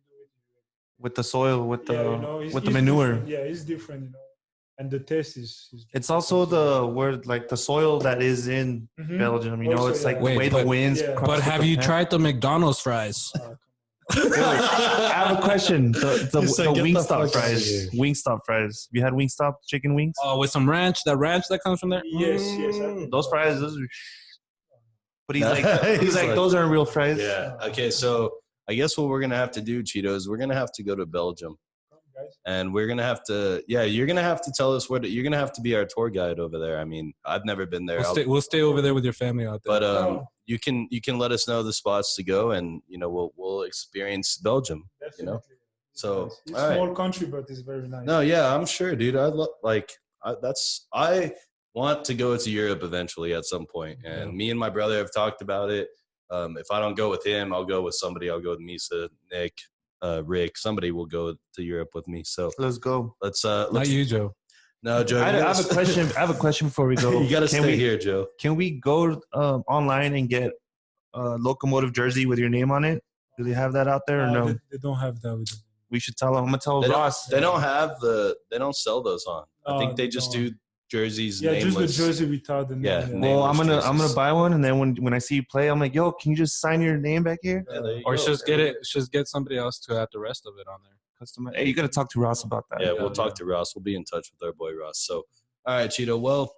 With the soil, with the It's with the manure. different. Yeah, it's different, and the taste is It's also the word like the soil that is in Mhm. Belgium. Also, It's like yeah. the Wait, way the but- winds. Yeah. cross but the have you pan. tried the McDonald's fries? I have a question. The He said, "Get the Wingstop fuck outta fries. here." Wingstop fries. You had Wingstop chicken wings? Oh, with some ranch. That ranch that comes from there. Yes, yes. Those fries. Those are, but he's like, He's he's like, like- those aren't real fries. Yeah. Okay. So I guess what we're gonna have to do, Cheeto, is we're gonna have to go to Belgium. guys. And we're gonna have to, you're gonna have to tell us you're gonna have to be our tour guide over there. I mean, I've never been there. We'll stay over there with your family out there. But you can let us know the spots to go, and we'll experience Belgium. Definitely. So It's a small country, but it's very nice. No, yeah, I'm sure, dude. I want to go to Europe eventually at some point, and me and my brother have talked about it. If I don't go with him, I'll go with somebody. I'll go with Misa, Nick, Rick. Somebody will go to Europe with me. So let's go. Let's not you, Joe. No, Joe. I have a question. I have a question before we go. You got to stay here, Joe. Can we go online and get a Locomotive jersey with your name on it? Do they have that out there or no? They don't have that with them. We should tell them. I'm gonna tell Ross. They don't sell those on. I think they just do jerseys. Yeah, nameless. just the jersey without the name. Yeah. Well, I'm gonna buy one, and then when I see you play, I'm like, yo, can you just sign your name back here? Yeah, or just get somebody else to add the rest of it on there. Customer. Hey, you gotta talk to Ross about that. Yeah, we'll talk to Ross. We'll be in touch with our boy Ross. So, all right, Chiro. Well,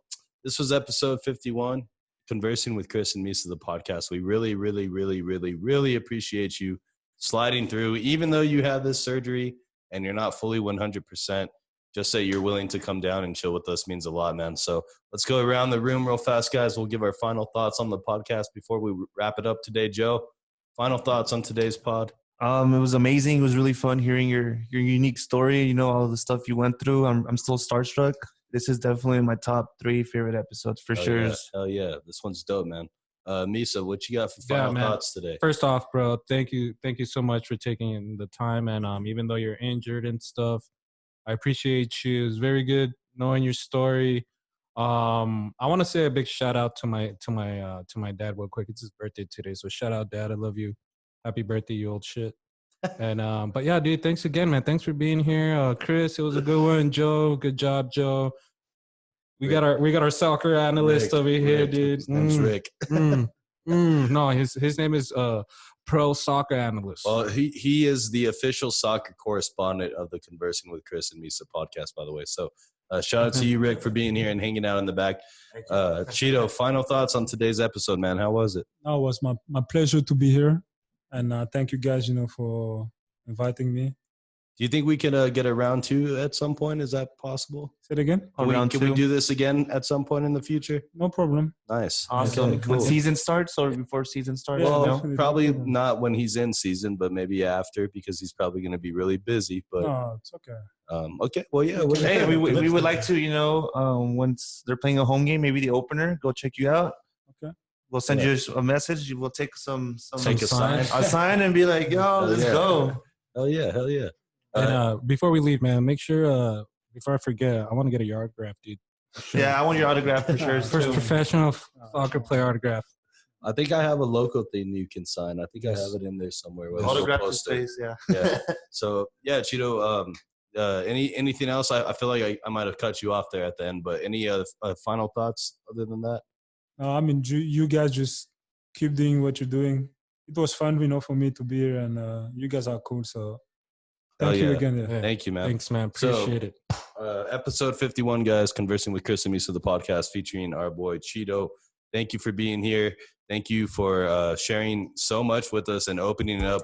this was episode 51, Conversing with Chris and Misa, the podcast. We really, really, really, really, really appreciate you sliding through, even though you had this surgery and you're not fully 100%. Just say you're willing to come down and chill with us means a lot, man. So let's go around the room real fast, guys. We'll give our final thoughts on the podcast before we wrap it up today. Joe, final thoughts on today's pod? It was amazing. It was really fun hearing your unique story. All the stuff you went through. I'm still starstruck. This is definitely my top 3 favorite episodes for sure. Yeah. Hell yeah. This one's dope, man. Misa, what you got for final thoughts today? First off, bro, thank you so much for taking the time. And even though you're injured and stuff, I appreciate you. It was very good knowing your story. I want to say a big shout out to my dad real quick. It's his birthday today, so shout out, Dad. I love you. Happy birthday, you old shit. And but yeah, dude, thanks again, man. Thanks for being here, Chris. It was a good one. Joe, good job, Joe. We got our soccer analyst over here, dude. His name's Rick. No, his name is pro soccer analyst. Well, he is the official soccer correspondent of the Conversing with Chris and Misa podcast, by the way. So shout out to you, Rick, for being here and hanging out in the back. Chiro, final thoughts on today's episode, man. How was it? No, it was my pleasure to be here. And thank you guys, for inviting me. Do you think we can get a round 2 at some point? Is that possible? Say it again. Can we do this again at some point in the future? No problem. Nice. Awesome. Okay, cool. When season starts or before season starts? Well, probably not when he's in season, but maybe after, because he's probably going to be really busy. But no, it's okay. Okay. Well, yeah. Hey, we would like to, once they're playing a home game, maybe the opener, go check you out. Okay. We'll send you a message. We'll take a sign and be like, yo, let's go. Hell yeah. And before we leave, man, make sure before I forget, I want to get your autograph, dude. Sure. Yeah, I want your autograph for sure. First professional soccer player autograph. I think I have a Loco thing you can sign. I think I have it in there somewhere. Autograph the space, yeah. So yeah, Chiro. Anything else? I feel like I might have cut you off there at the end, but any final thoughts other than that? No, I mean, you guys just keep doing what you're doing. It was fun, for me to be here, and you guys are cool. So thank you again. Yeah. Thank you, man. Thanks, man. Appreciate it. Episode 51, guys, Conversing with Chris and Misa, the podcast featuring our boy Chiro. Thank you for being here. Thank you for sharing so much with us and opening up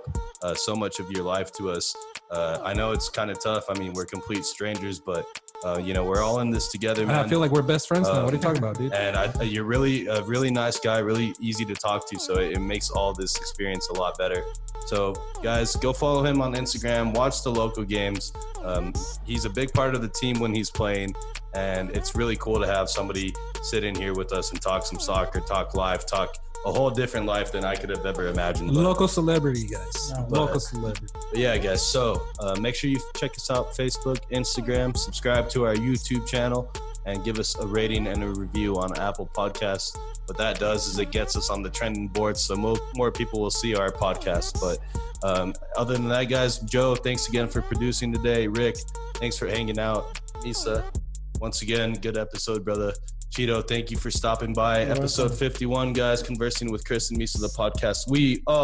so much of your life to us. I know it's kind of tough. I mean, we're complete strangers, but we're all in this together, man. I feel like we're best friends now. What are you talking about, dude? And you're really a really nice guy, really easy to talk to. So it makes all this experience a lot better. So guys, go follow him on Instagram. Watch the local games. He's a big part of the team when he's playing. And it's really cool to have somebody sit in here with us and talk some soccer, talk live, talk a whole different life than I could have ever imagined. Local celebrity, guys. Local celebrity. But yeah, guys. So make sure you check us out, Facebook, Instagram, subscribe to our YouTube channel, and give us a rating and a review on Apple Podcasts. What that does is it gets us on the trending boards, so more people will see our podcast. But other than that, guys, Joe, thanks again for producing today. Rick, thanks for hanging out. Misa, once again, good episode, brother. Chiro, thank you for stopping by. Episode 51, guys, Conversing with Chris and Misa, the podcast. We are